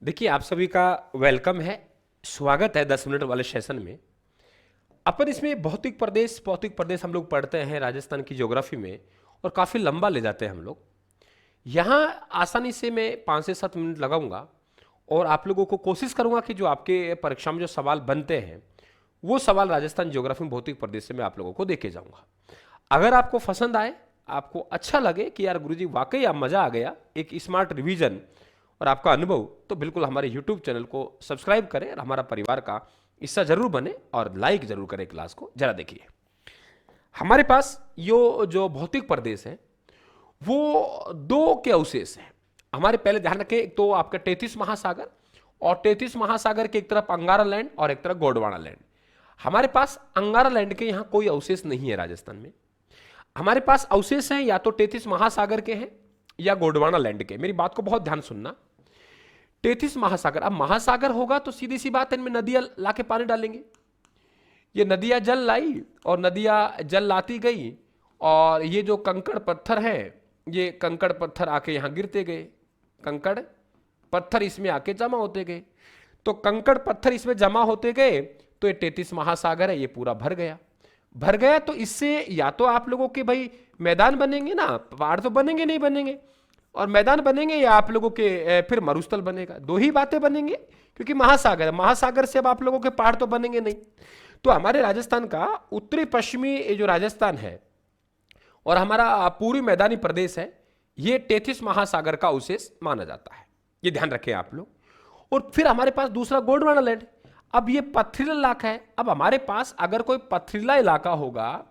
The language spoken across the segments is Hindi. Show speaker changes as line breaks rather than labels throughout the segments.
देखिए, आप सभी का वेलकम है, स्वागत है 10 मिनट वाले सेशन में। अपन इसमें भौतिक प्रदेश हम लोग पढ़ते हैं राजस्थान की ज्योग्राफी में, और काफ़ी लंबा ले जाते हैं हम लोग। यहाँ आसानी से मैं 5 से 7 मिनट लगाऊंगा और आप लोगों को कोशिश करूंगा कि जो आपके परीक्षा में जो सवाल बनते हैं वो सवाल राजस्थान ज्योग्राफी में भौतिक प्रदेश से मैं आप लोगों को देके जाऊंगा। अगर आपको पसंद आए, आपको अच्छा लगे कि यार गुरुजी वाकई आप मज़ा आ गया, एक स्मार्ट रिवीजन और आपका अनुभव, तो बिल्कुल हमारे यूट्यूब चैनल को सब्सक्राइब करें और हमारा परिवार का हिस्सा जरूर बने और लाइक जरूर करें क्लास को। जरा देखिए, हमारे पास यो जो भौतिक प्रदेश है वो दो के अवशेष हैं। हमारे पहले ध्यान रखें, एक तो आपका 33 महासागर, और 33 महासागर के एक तरफ अंगारा लैंड और एक तरफ गोंडवाना लैंड। हमारे पास अंगारा लैंड के यहाँ कोई अवशेष नहीं है राजस्थान में। हमारे पास अवशेष हैं या तो 33 महासागर के हैं या गोंडवाना लैंड के। मेरी बात को बहुत ध्यान सुनना। 33 महासागर, अब महासागर होगा तो सीधी सी बात है, इनमें नदियां लाके पानी डालेंगे। ये नदियां जल लाई और नदियां जल लाती गई, और ये जो कंकड़ पत्थर है, ये कंकड़ पत्थर आके यहां गिरते गए, कंकड़ पत्थर इसमें आके जमा होते गए। तो कंकड़ पत्थर इसमें जमा होते गए तो ये 33 महासागर है, ये पूरा भर गया। तो इससे या तो आप लोगों के भाई मैदान बनेंगे ना, पहाड़ तो बनेंगे नहीं बनेंगे, और मैदान बनेंगे, या आप लोगों के फिर मरुस्थल बनेगा। दो ही बातें बनेंगे, क्योंकि महासागर है। महासागर से अब आप लोगों के पहाड़ तो बनेंगे नहीं। तो हमारे राजस्थान का उत्तरी पश्चिमी ये जो राजस्थान है और हमारा पूरी मैदानी प्रदेश है, ये 33 महासागर का अवशेष माना जाता है। ये ध्यान रखें आप लोग। और फिर हमारे पास दूसरा गोंडवाना लैंड। अब ये पथरीला इलाका है। अब हमारे पास अगर कोई पथरीला इलाका होगा,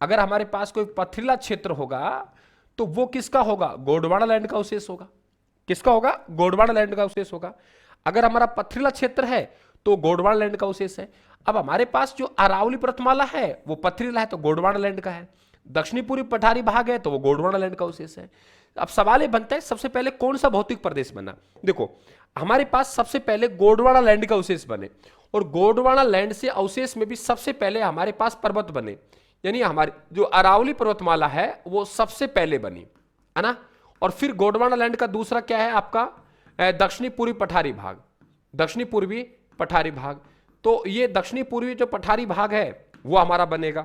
अगर हमारे पास कोई पथरीला क्षेत्र होगा, तो वो किसका होगा? गोंडवाना लैंड का अवशेष होगा। किसका होगा? गोंडवाना लैंड का अवशेष होगा। अगर हमारा पथरीला क्षेत्र है तो गोंडवाना लैंड का अवशेष है। अब हमारे पास जो अरावली पर्वतमाला है वो पथरीला है तो गोंडवाना लैंड का है। दक्षिणी पूर्वी पठारी भाग है तो वो गोंडवाना लैंड का अवशेष है। अब सवाल ये बनता है, सबसे पहले कौन सा भौतिक प्रदेश बना? देखो, हमारे पास सबसे पहले गोंडवाना लैंड का अवशेष बने, और गोंडवाना लैंड से अवशेष में भी सबसे पहले हमारे पास पर्वत बने, यानी हमारी जो अरावली पर्वतमाला है वो सबसे पहले बनी, है ना। और फिर गोंडवाना लैंड का दूसरा क्या है आपका? दक्षिणी पूर्वी पठारी भाग। दक्षिणी पूर्वी पठारी भाग, तो ये दक्षिणी पूर्वी जो पठारी भाग है वो हमारा बनेगा।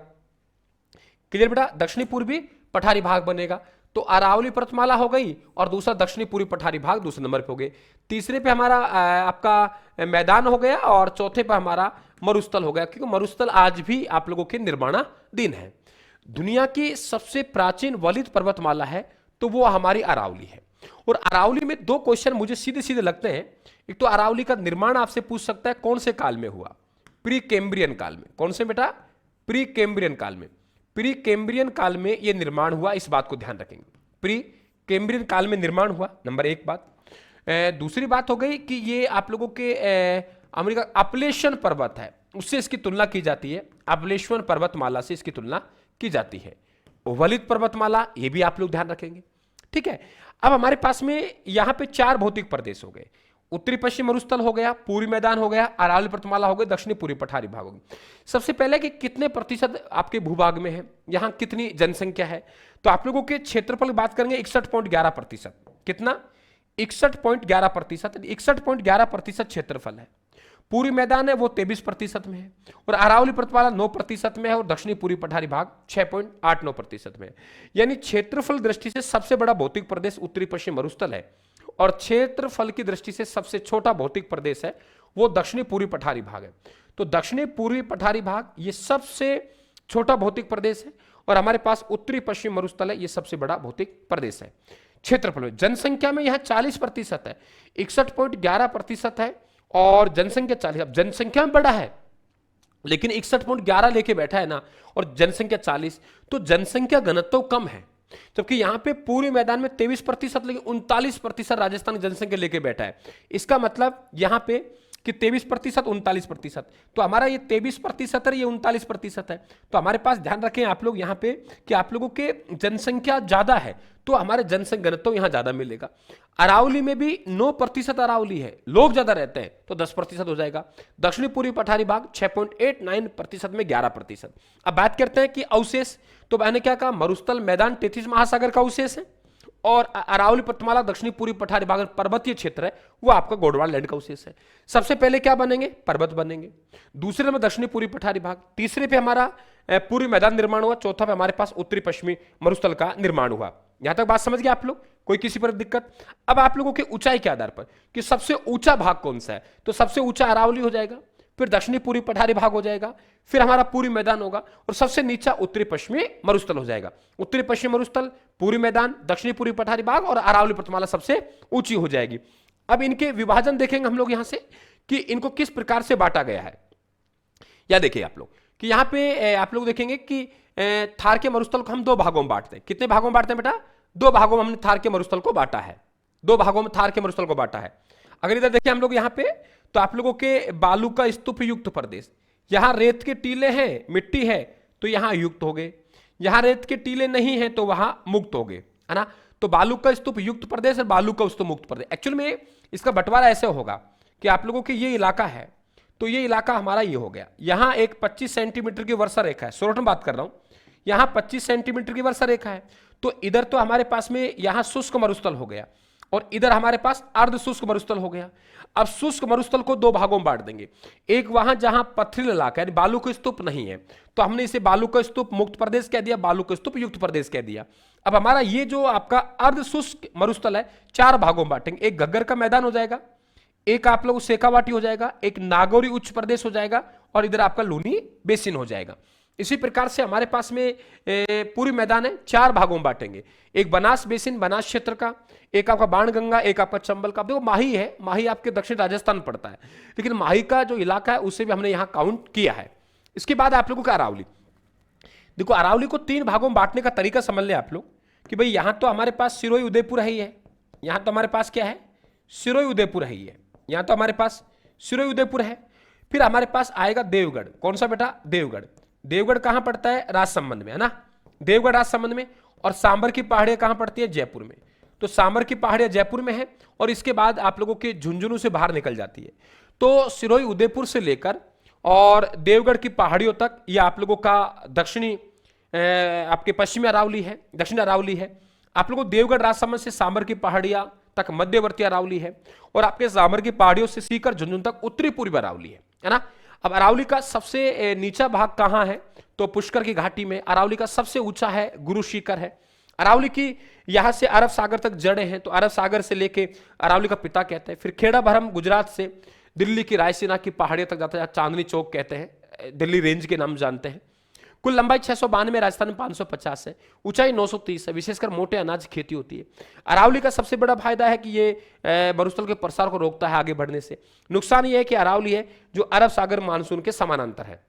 क्लियर बेटा? दक्षिणी पूर्वी पठारी भाग बनेगा। तो अरावली पर्वतमाला हो गई, और दूसरा दक्षिणी पूर्वी पठारी भाग दूसरे नंबर पे हो गए। तीसरे पे हमारा आपका मैदान हो गया, और चौथे पे हमारा मरुस्थल हो गया, क्योंकि मरुस्थल आज भी आप लोगों के निर्माणाधीन है। दुनिया की सबसे प्राचीन वलित पर्वतमाला है तो वो हमारी अरावली है। और अरावली में दो क्वेश्चन मुझे सीधे सीधे लगते हैं। एक तो अरावली का निर्माण आपसे पूछ सकता है कौन से काल में हुआ? प्री कैम्ब्रियन काल में। कौन से बेटा? प्री कैम्ब्रियन काल में। प्री कैम्ब्रियन काल में यह निर्माण हुआ, इस बात को ध्यान रखेंगे। प्री कैम्ब्रियन काल में निर्माण हुआ, नंबर एक बात। दूसरी बात हो गई कि ये आप लोगों के अमेरिका अपलेशन पर्वत है, उससे इसकी तुलना की जाती है। अपलेशन पर्वतमाला से इसकी तुलना की जाती है। वलित पर्वतमाला, ये भी आप लोग ध्यान रखेंगे। ठीक है। अब हमारे पास में यहां पे 4 भौतिक प्रदेश हो गए। उत्तरी पश्चिम मरुस्थल हो गया, पूर्वी मैदान हो गया, अरावली पर्वतमाला हो गई, दक्षिणी पूर्वी पठारी भाग हो गई। सबसे पहले कि कितने प्रतिशत आपके भूभाग में है, यहां कितनी जनसंख्या है, तो आप लोगों के क्षेत्रफल की बात करेंगे 61.11%। कितना? 61.11%। 61.11% क्षेत्रफल है। पूर्वी मैदान है वो 23% में है, और अरावली पर्वतमाला 9% में है, और दक्षिणी पूर्वी पठारी भाग 6.89% में है। यानी क्षेत्रफल दृष्टि से सबसे बड़ा भौतिक प्रदेश उत्तरी पश्चिम मरुस्थल है, और क्षेत्रफल की दृष्टि से सबसे छोटा भौतिक प्रदेश है वो दक्षिणी पूर्वी पठारी भाग है। तो दक्षिणी पूर्वी पठारी भाग ये सबसे छोटा भौतिक प्रदेश है, और हमारे पास उत्तरी पश्चिम मरुस्थल है, ये सबसे बड़ा भौतिक प्रदेश है। क्षेत्रफल में, जनसंख्या में यहां 40% है, 61.11% है, और जनसंख्या 40। अब जनसंख्या में बड़ा है लेकिन 61.11 लेके बैठा है ना, और जनसंख्या 40, तो जनसंख्या घनत्व कम है। जबकि यहां पे पूरे मैदान में 23%, लेकिन 39% राजस्थान की जनसंख्या लेके बैठा है। इसका मतलब यहां पे कि 23%, 39%, तो हमारा ये 23% है, ये 39% है। तो हमारे पास ध्यान रखें आप लोग यहां पे कि आप लोगों के जनसंख्या ज्यादा है तो हमारे जनसंख्या घनत्व यहां ज्यादा मिलेगा। अरावली में भी 9% अरावली है, लोग ज्यादा रहते हैं, तो 10% हो जाएगा। दक्षिणी पूर्वी पठारी भाग 6.89% में 11%। अब बात करते हैं कि अवशेष, तो मैंने क्या कहा? मरुस्थल मैदान 33 महासागर का अवशेष है, और अरावली पर्वतमाला दक्षिणी पूर्वी पठारी भाग पर्वतीय क्षेत्र है, वो आपका गोंडवाना लैंड का अवशेष है। सबसे पहले क्या बनेंगे? पर्वत बनेंगे। दूसरे में दक्षिणी पूर्वी पठारी भाग, तीसरे पे हमारा पूर्वी मैदान निर्माण हुआ, चौथा पे हमारे पास उत्तरी पश्चिमी मरुस्थल का निर्माण हुआ। यहां तक बात समझ गए आप लोग? कोई किसी पर दिक्कत? अब आप लोगों के ऊंचाई के आधार पर कि सबसे ऊंचा भाग कौन सा है, तो सबसे ऊंचा अरावली हो जाएगा, फिर दक्षिणी पूर्वी पठारी भाग हो जाएगा, फिर हमारा पूर्वी मैदान होगा, और सबसे नीचा उत्तरी पश्चिमी मरुस्थल हो जाएगा। उत्तरी पश्चिमी मरुस्थल, पूर्वी मैदान, दक्षिणी पूर्वी पठारी भाग और अरावली पर्वतमाला सबसे ऊंची हो जाएगी। अब इनके विभाजन देखेंगे हम लोग यहां से कि इनको किस प्रकार से बांटा गया है। या देखिए आप लोग कि यहां पे आप लोग देखेंगे कि थार के मरुस्थल को हम दो भागों में बांटते हैं। कितने भागों में बांटते हैं बेटा? दो भागों में हमने थार के मरुस्थल को बांटा है। दो भागों में थार के मरुस्थल को बांटा है। अगर इधर देखिए हम लोग यहां पे, तो आप लोगों के बालू का स्तूप युक्त प्रदेश, यहां रेत के टीले हैं, मिट्टी है, तो यहां युक्त हो गए। यहां रेत के टीले नहीं है तो वहां मुक्त हो गए, है ना। तो बालू का स्तूप युक्त प्रदेश और बालू का स्तूप मुक्त प्रदेश। एक्चुअल में इसका बंटवारा ऐसे होगा कि आप लोगों के ये इलाका है, तो ये इलाका हमारा ये हो गया। यहां एक 25 सेंटीमीटर की वर्षा रेखा है, सोरठ में बात कर रहा हूं, यहां 25 सेंटीमीटर की वर्षा रेखा है। तो इधर तो हमारे पास में यहां शुष्क मरुस्थल हो गया और इधर हमारे पास अर्ध शुष्क मरुस्थल हो गया। अब शुष्क मरुस्थल को दो भागों में बांट देंगे। एक वहां जहां पथरीला इलाका है, बालू का स्तूप नहीं है, तो हमने इसे बालू का स्तूप मुक्त प्रदेश कह दिया, बालू का स्तूप युक्त प्रदेश कह दिया। अब हमारा ये जो आपका अर्ध शुष्क मरुस्थल है, चार भागों में बांटेंगे। एक घग्गर का मैदान हो जाएगा, एक आप लोग शेखावाटी हो जाएगा, एक नागौरी उच्च प्रदेश हो जाएगा, और इधर आपका लूनी बेसिन हो जाएगा। इसी प्रकार से हमारे पास में पूरी मैदान है, चार भागों में बांटेंगे। एक बनास बेसिन, बनास क्षेत्र का, एक आपका बाणगंगा, एक आपका चंबल का। देखो माही है, माही आपके दक्षिण राजस्थान पड़ता है, लेकिन माही का जो इलाका है उसे भी हमने यहां काउंट किया है। इसके बाद आप लोगों का अरावली। देखो अरावली को तीन भागों में बांटने का तरीका समझ ले आप लोग कि भाई यहां तो हमारे पास सिरोही उदयपुर है ही है, यहां तो हमारे पास क्या है? सिरोही उदयपुर है ही है, यहां तो हमारे पास सिरोही उदयपुर है। फिर हमारे पास आएगा देवगढ़। कौन सा बेटा? देवगढ़। देवगढ़ कहां पड़ता है? राजसमंद में, है ना। देवगढ़ राजसमंद में। और सांबर की पहाड़ियां कहां पड़ती है? जयपुर में। तो सांबर की पहाड़ियां जयपुर में है, और इसके बाद आप लोगों के झुंझुनू से बाहर निकल जाती है। तो सिरोही उदयपुर से लेकर और देवगढ़ की पहाड़ियों तक यह आप लोगों का दक्षिणी आपके पश्चिमी अरावली है, दक्षिण अरावली है। आप लोगों को देवगढ़ राजसमंद से सांबर की पहाड़ियां तक मध्यवर्ती अरावली है, और आपके सांबर की पहाड़ियों से सीकर झुंझुनू तक उत्तरी पूर्वी अरावली है ना। अब अरावली का सबसे नीचा भाग कहां है? तो पुष्कर की घाटी में। अरावली का सबसे ऊंचा है गुरु शिखर है। अरावली की यहां से अरब सागर तक जड़ें हैं, तो अरब सागर से लेके अरावली का पिता कहते हैं। फिर खेड़ा भरम गुजरात से दिल्ली की रायसीना की पहाड़ियों तक जाता है, चांदनी चौक कहते हैं, दिल्ली रेंज के नाम जानते हैं। कुल लंबाई 692, राजस्थान में 550 है, ऊंचाई 930 है। विशेषकर मोटे अनाज की खेती होती है। अरावली का सबसे बड़ा फायदा है कि ये मरुस्थल के प्रसार को रोकता है आगे बढ़ने से। नुकसान ये है कि अरावली है जो अरब सागर मानसून के समानांतर है।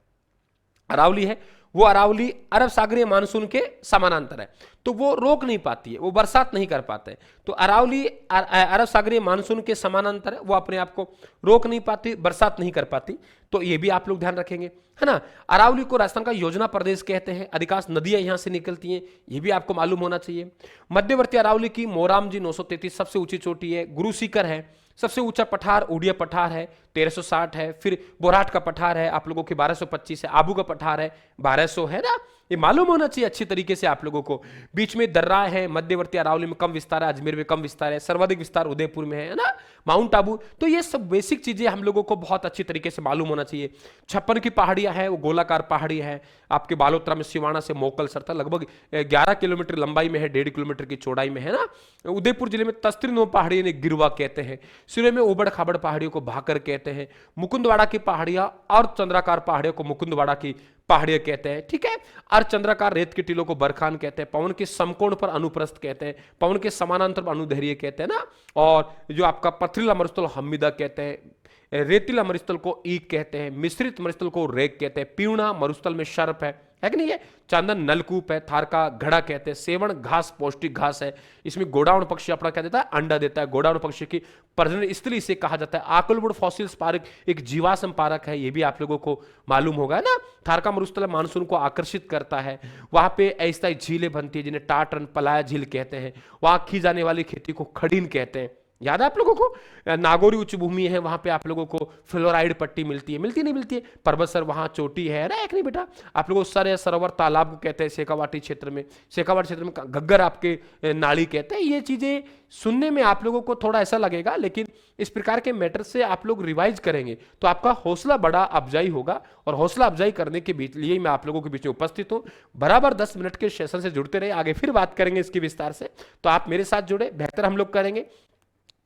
अरावली है वो अरावली अरब सागरीय मानसून के समानांतर है, तो वो रोक नहीं पाती है, वो बरसात नहीं कर पाते। तो अरावली अरब सागरीय मानसून के समानांतर है, वो अपने आप को रोक नहीं पाती, बरसात नहीं कर पाती। तो ये भी आप लोग ध्यान रखेंगे, है ना। अरावली को राजस्थान का योजना प्रदेश कहते हैं। अधिकांश नदियां यहां से निकलती हैं, ये भी आपको मालूम होना चाहिए। मध्यवर्ती अरावली की मोराम जी 933 सबसे ऊंची चोटी है। गुरु शिखर है सबसे ऊंचा पठार। उड़िया पठार है 1360 है। फिर बोराट का पठार है आप लोगों की 1225 है। आबू का पठार है 1200 है ना। ये मालूम होना चाहिए अच्छी तरीके से आप लोगों को। बीच में दर्रा है, मध्यवर्ती अरावली में कम विस्तार है, अजमेर में कम विस्तार है, सर्वाधिक विस्तार उदयपुर में है ना, माउंट आबू। तो ये सब बेसिक चीजें हम लोगों को बहुत अच्छी तरीके से मालूम होना चाहिए। छप्पन की पहाड़ियां है, वो गोलाकार पहाड़ी है आपके बालोतरा में, सिवाना से मोकल सरता लगभग 11 किलोमीटर लंबाई में है, 1.5 किलोमीटर की चौड़ाई में है ना। उदयपुर जिले में तस्त्री नो पहाड़ी ने गिरवा कहते हैं। सिरे में उबड़ खाबड़ पहाड़ियों को भाकर कहते हैं। मुकुंदवाड़ा की पहाड़ियां और चंद्राकार पहाड़ियों को मुकुंदवाड़ा की पहाड़ियां कहते हैं, ठीक है। और चंद्राकार रेत के टीलों को बरखान कहते हैं। पवन के समकोण पर अनुप्रस्थ कहते हैं। पवन के समानांतर पर अनुदैर्घ्य कहते हैं ना। और जो आपका पथरीला मरुस्थल हमीदा कहते हैं। रेतीला मरुस्थल को ईक कहते हैं। मिश्रित मरुस्थल को रेक कहते हैं। पीवना मरुस्थल में सर्प है कि नहीं है। चांदन नलकूप है। थार का घड़ा कहते हैं। सेवण घास पौष्टिक घास है। इसमें गोडाउन पक्षी अपना क्या देता है? अंडा देता है। गोडाउन पक्षी की प्रजनन स्थली इसे कहा जाता है। आकलवुड फॉसिल्स पार्क एक जीवाश्म पार्क है, ये भी आप लोगों को मालूम होगा ना। थार का मरुस्थल मानसून को आकर्षित करता है। वहां पे अस्थायी झीलें बनती है जिन्हें टाटरन पलाया झील कहते हैं। वहां की जाने वाली खेती को खड़ीन कहते हैं, याद है आप लोगों को? नागौरी उच्च भूमि है, वहां पे आप लोगों को फ्लोराइड पट्टी मिलती है, मिलती नहीं मिलती है? पर्वत सर वहां चोटी है ना, एक नहीं बेटा? आप लोगों सारे सरोवर तालाब को कहते हैं शेखावाटी क्षेत्र में, शेखावाटी क्षेत्र में घग्गर आपके नाली कहते हैं। ये चीजें सुनने में आप लोगों को थोड़ा ऐसा लगेगा, लेकिन इस प्रकार के मैटर से आप लोग रिवाइज करेंगे तो आपका हौसला बड़ा अफजाई होगा। और हौसला अफजाई करने के बीच लिए मैं आप लोगों के बीच में उपस्थित हूं। बराबर 10 मिनट के सेशन से जुड़ते रहे, आगे फिर बात करेंगे इसकी विस्तार से। तो आप मेरे साथ जुड़े, बेहतर हम लोग करेंगे।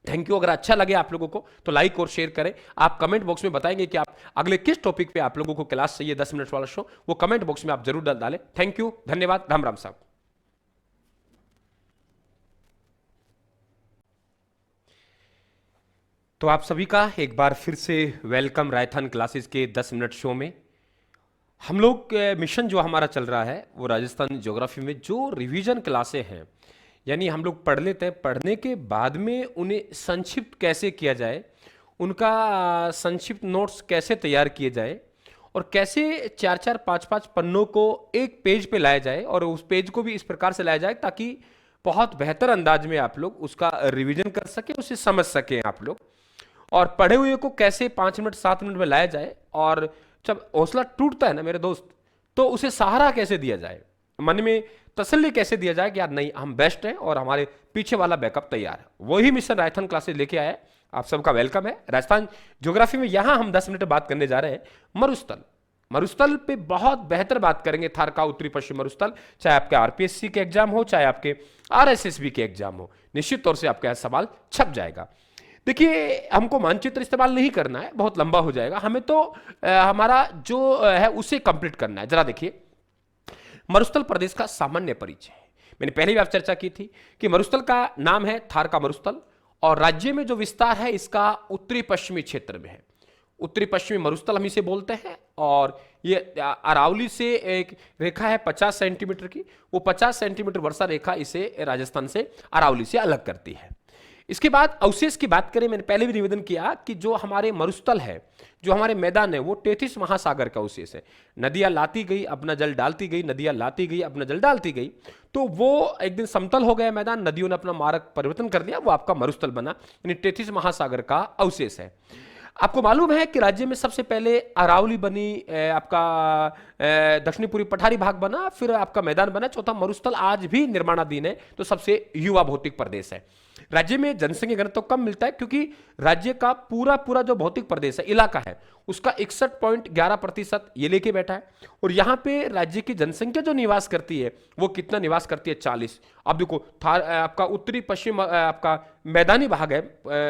Thank you. अगर अच्छा लगे आप लोगों को तो लाइक और शेयर करें। आप कमेंट बॉक्स में बताएंगे कि आप अगले किस टॉपिक पे आप लोगों को क्लास चाहिए, 10 मिनट वाला शो, वो कमेंट बॉक्स में आप जरूर डालें। थैंक यू, धन्यवाद, राम राम साहब। तो आप सभी का एक बार फिर से वेलकम रायथन क्लासेस के 10 मिनट शो में। हम लोग मिशन जो हमारा चल रहा है वो राजस्थान ज्योग्राफी में जो रिवीजन क्लासें हैं, यानी हम लोग पढ़ लेते हैं, पढ़ने के बाद में उन्हें संक्षिप्त कैसे किया जाए, उनका संक्षिप्त नोट्स कैसे तैयार किए जाए, और कैसे 4-4 5-5 पन्नों को एक पेज पे लाया जाए, और उस पेज को भी इस प्रकार से लाया जाए ताकि बहुत बेहतर अंदाज में आप लोग उसका रिवीजन कर सके, उसे समझ सकें आप लोग। और पढ़े हुए को कैसे 5 मिनट 7 मिनट में लाया जाए, और जब हौसला टूटता है ना मेरे दोस्त, तो उसे सहारा कैसे दिया जाए, मन में तसल्ली कैसे दिया जाए कि यार नहीं, हम बेस्ट हैं और हमारे पीछे वाला बैकअप तैयार है। वही मिशन राजस्थान क्लासेस लेके आया है। आप सबका वेलकम है राजस्थान ज्योग्राफी में। यहां हम 10 मिनट बात करने जा रहे हैं मरुस्थल। मरुस्थल पे बहुत बेहतर बात करेंगे। थार का उत्तरी पश्चिम मरुस्थल, चाहे आपके आरपीएससी के एग्जाम हो, चाहे आपके आरएसएसबी के एग्जाम हो, निश्चित तौर से आपका यह सवाल छप जाएगा। देखिए, हमको मानचित्र इस्तेमाल नहीं करना है, बहुत लंबा हो जाएगा। हमें तो हमारा जो है उसे कंप्लीट करना है। जरा देखिए, मरुस्थल प्रदेश का सामान्य परिचय। मैंने पहले भी आप चर्चा की थी कि मरुस्थल का नाम है थार का मरुस्थल, और राज्य में जो विस्तार है इसका उत्तरी पश्चिमी क्षेत्र में है। उत्तरी पश्चिमी मरुस्थल हम इसे बोलते हैं। और ये अरावली से एक रेखा है 50 सेंटीमीटर की, वो 50 सेंटीमीटर वर्षा रेखा इसे राजस्थान से, अरावली से अलग करती है। इसके बाद अवशेष की बात करें, मैंने पहले भी निवेदन किया कि जो हमारे मरुस्थल है, जो हमारे मैदान है, वो 33 महासागर का अवशेष है। नदियां लाती गई, अपना जल डालती गई, नदियां लाती गई, अपना जल डालती गई, तो वो एक दिन समतल हो गया मैदान, नदियों ने अपना मार्ग परिवर्तन कर दिया, वो आपका मरुस्थल बना, यानी 33 महासागर का अवशेष है। आपको मालूम है कि राज्य में सबसे पहले अरावली बनी, आपका दक्षिणी पूर्वी पठारी भाग बना, फिर आपका मैदान बना, चौथा मरुस्थल आज भी निर्माणाधीन है, तो सबसे युवा भौतिक प्रदेश है। राज्य में जनसंख्या घनत्व कम मिलता है क्योंकि राज्य का पूरा पूरा जो भौतिक प्रदेश है, इलाका है, उसका 61.11% ये लेके बैठा है। और यहां पे राज्य की जनसंख्या जो निवास करती है, वो कितना निवास करती है? 40। अब देखो, आपका उत्तरी पश्चिम आपका मैदानी भाग है,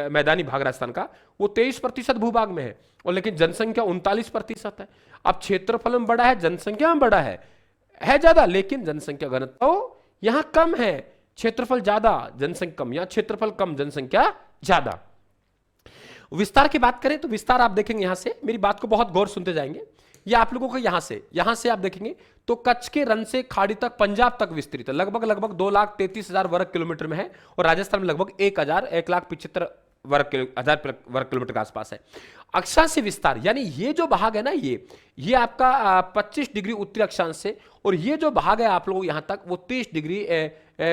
मैदानी भाग राजस्थान का, वो 23% भूभाग में है, और लेकिन जनसंख्या 39% है। अब क्षेत्रफल में बड़ा है, जनसंख्या में बड़ा है ज्यादा, लेकिन जनसंख्या घनत्व यहां कम है। क्षेत्रफल ज्यादा, जनसंख्या कम, या क्षेत्रफल कम, जनसंख्या ज्यादा। विस्तार की बात करें तो विस्तार आप देखेंगे, यहां से मेरी बात को बहुत गौर सुनते जाएंगे। ये आप लोगों को यहां से आप देखेंगे तो कच्छ के रण से खाड़ी तक, पंजाब तक विस्तृत है। लगभग 2,33,000 वर्ग किलोमीटर में है, और राजस्थान में लगभग 1,75,000 वर्ग किलोमीटर के आसपास है। अक्षांश विस्तार, यानी ये जो भाग है ना, ये आपका 25 डिग्री उत्तरी अक्षांश से, और ये जो भाग है आप लोग यहां तक, वो 30 डिग्री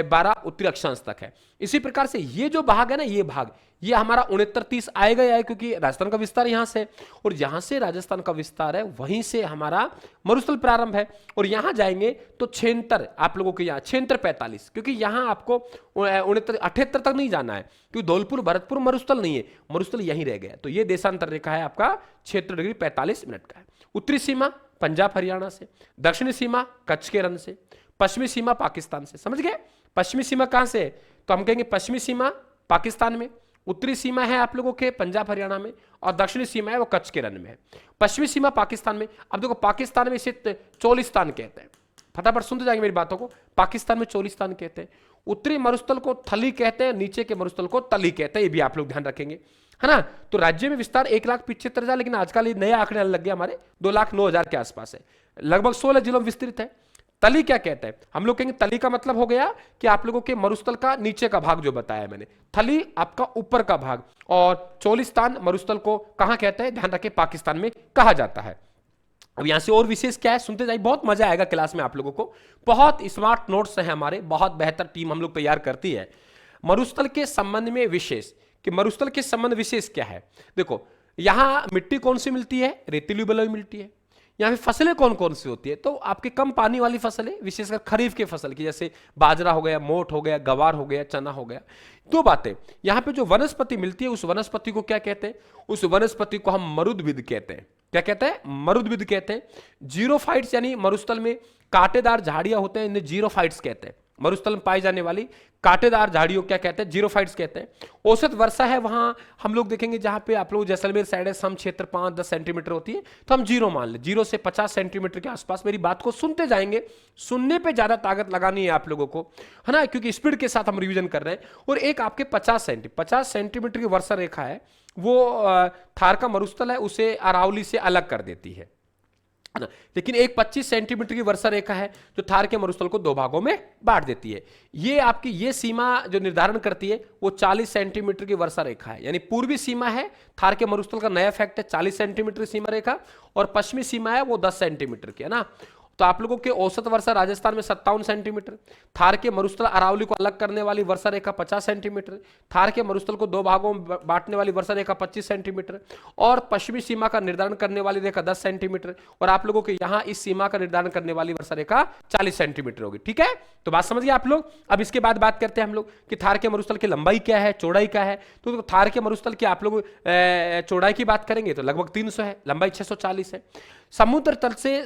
12 उत्तरी अक्षांश तक है। इसी प्रकार से ये जो भाग है ना, ये भाग, ये हमारा 69-30 आएगा ही आएगा, क्योंकि राजस्थान का विस्तार यहां से, और जहां से राजस्थान का विस्तार है वहीं से हमारा मरुस्थल प्रारंभ है। और यहां जाएंगे तो 76 आप लोगों के यहाँ 76-45, क्योंकि यहां आपको 69-78 तक नहीं जाना है, क्योंकि धौलपुर भरतपुर मरुस्थल नहीं है, मरुस्थल यहीं रह गया। तो ये देशांतर रेखा है आपका 76 डिग्री 45 मिनट का है। उत्तरी सीमा पंजाब हरियाणा से, दक्षिणी सीमा कच्छ के रण से, पश्चिमी सीमा पाकिस्तान से। समझ गए? पश्चिमी सीमा कहां से है? तो हम कहेंगे पश्चिमी सीमा पाकिस्तान में, उत्तरी सीमा है आप लोगों के पंजाब हरियाणा में, और दक्षिणी सीमा है वो कच्छ के रण में है। पश्चिमी सीमा पाकिस्तान में, अब देखो पाकिस्तान में इसे चोलिस्तान कहते हैं। फटाफट सुनते जाएंगे मेरी बातों को। पाकिस्तान में चोलिस्तान कहते हैं। उत्तरी मरुस्थल को थली कहते हैं, नीचे के मरुस्थल को तली कहते हैं, ये भी आप लोग ध्यान रखेंगे, है ना। तो राज्य में विस्तार 1,75,000, लेकिन आजकल ये नए आंकड़े लग गए हमारे, 2,09,000 के आसपास है, लगभग 16 जिलों में विस्तृत है। तली क्या कहते हैं? हम लोग कहेंगे तली का मतलब हो गया कि आप लोगों के मरुस्थल का नीचे का भाग जो बताया मैंने, थली आपका ऊपर का भाग, और चोलिस्तान मरुस्थल को कहां कहते हैं? ध्यान रखें, पाकिस्तान में कहा जाता है। अब यहां से और विशेष क्या है, सुनते जाइए, बहुत मजा आएगा क्लास में आप लोगों को। बहुत स्मार्ट नोट्स हैं हमारे, बहुत बेहतर टीम हम लोग तैयार करती है। मरुस्थल के संबंध में विशेष कि मरुस्थल के संबंध विशेष क्या है। देखो यहां मिट्टी कौन सी मिलती है, रेतीली बलुई मिलती है। यहाँ पे फसलें कौन कौन सी होती है, तो आपके कम पानी वाली फसलें, विशेषकर खरीफ के फसल की, जैसे बाजरा हो गया, मोठ हो गया, गवार हो गया, चना हो गया। दो बातें, यहाँ पे जो वनस्पति मिलती है उस वनस्पति को क्या कहते हैं, उस वनस्पति को हम मरुद्भिद कहते हैं। क्या कहते हैं, मरुद्भिद कहते हैं। जीरोफाइट्स यानी मरुस्थल में कांटेदार झाड़ियां होते हैं, इन्हें जीरोफाइट्स कहते हैं। मरुस्थल में पाई जाने वाली कांटेदार झाड़ियों क्या कहते हैं, जीरोफाइट्स कहते हैं। औसत वर्षा है वहां हम लोग देखेंगे, जहां पे आप लोग जैसलमेर साइड है, सम क्षेत्र 5-10 सेंटीमीटर होती है, तो हम जीरो मान ले, 0 से 50 सेंटीमीटर के आसपास। मेरी बात को सुनते जाएंगे, सुनने पे ज्यादा ताकत लगानी है आप लोगों को, है ना, क्योंकि स्पीड के साथ हम रिवीजन कर रहे हैं। और एक आपके 50 सेंटीमीटर की वर्षा रेखा है, वो थार का मरुस्थल है, उसे अरावली से अलग कर देती है ना। लेकिन एक 25 सेंटीमीटर की वर्षा रेखा है जो थार के मरुस्थल को दो भागों में बांट देती है। ये आपकी ये सीमा जो निर्धारण करती है वो 40 सेंटीमीटर की वर्षा रेखा है, यानी पूर्वी सीमा है थार के मरुस्थल का, नया फैक्ट है, 40 सेंटीमीटर की सीमा रेखा, और पश्चिमी सीमा है वो 10 सेंटीमीटर की, है ना। तो आप लोगों के औसत वर्षा राजस्थान में 57 सेंटीमीटर, थार के मरुस्थल अरावली को अलग करने वाली वर्षा रेखा 50 सेंटीमीटर, थार के मरुस्थल को दो भागों में बांटने वाली वर्षा रेखा 25 सेंटीमीटर, और पश्चिमी सीमा का निर्धारण करने वाली रेखा 10 सेंटीमीटर, और आप लोगों के यहाँ इस सीमा का निर्धारण करने वाली वर्षा रेखा 40 सेंटीमीटर होगी। ठीक है, तो बात समझिए आप लोग। अब इसके बाद बात करते हैं हम लोग कि थार के मरुस्थल की लंबाई क्या है, चौड़ाई क्या है। तो थार के मरुस्थल की आप लोग चौड़ाई की बात करेंगे तो लगभग 300 है, लंबाई 640 है। समुद्र तल से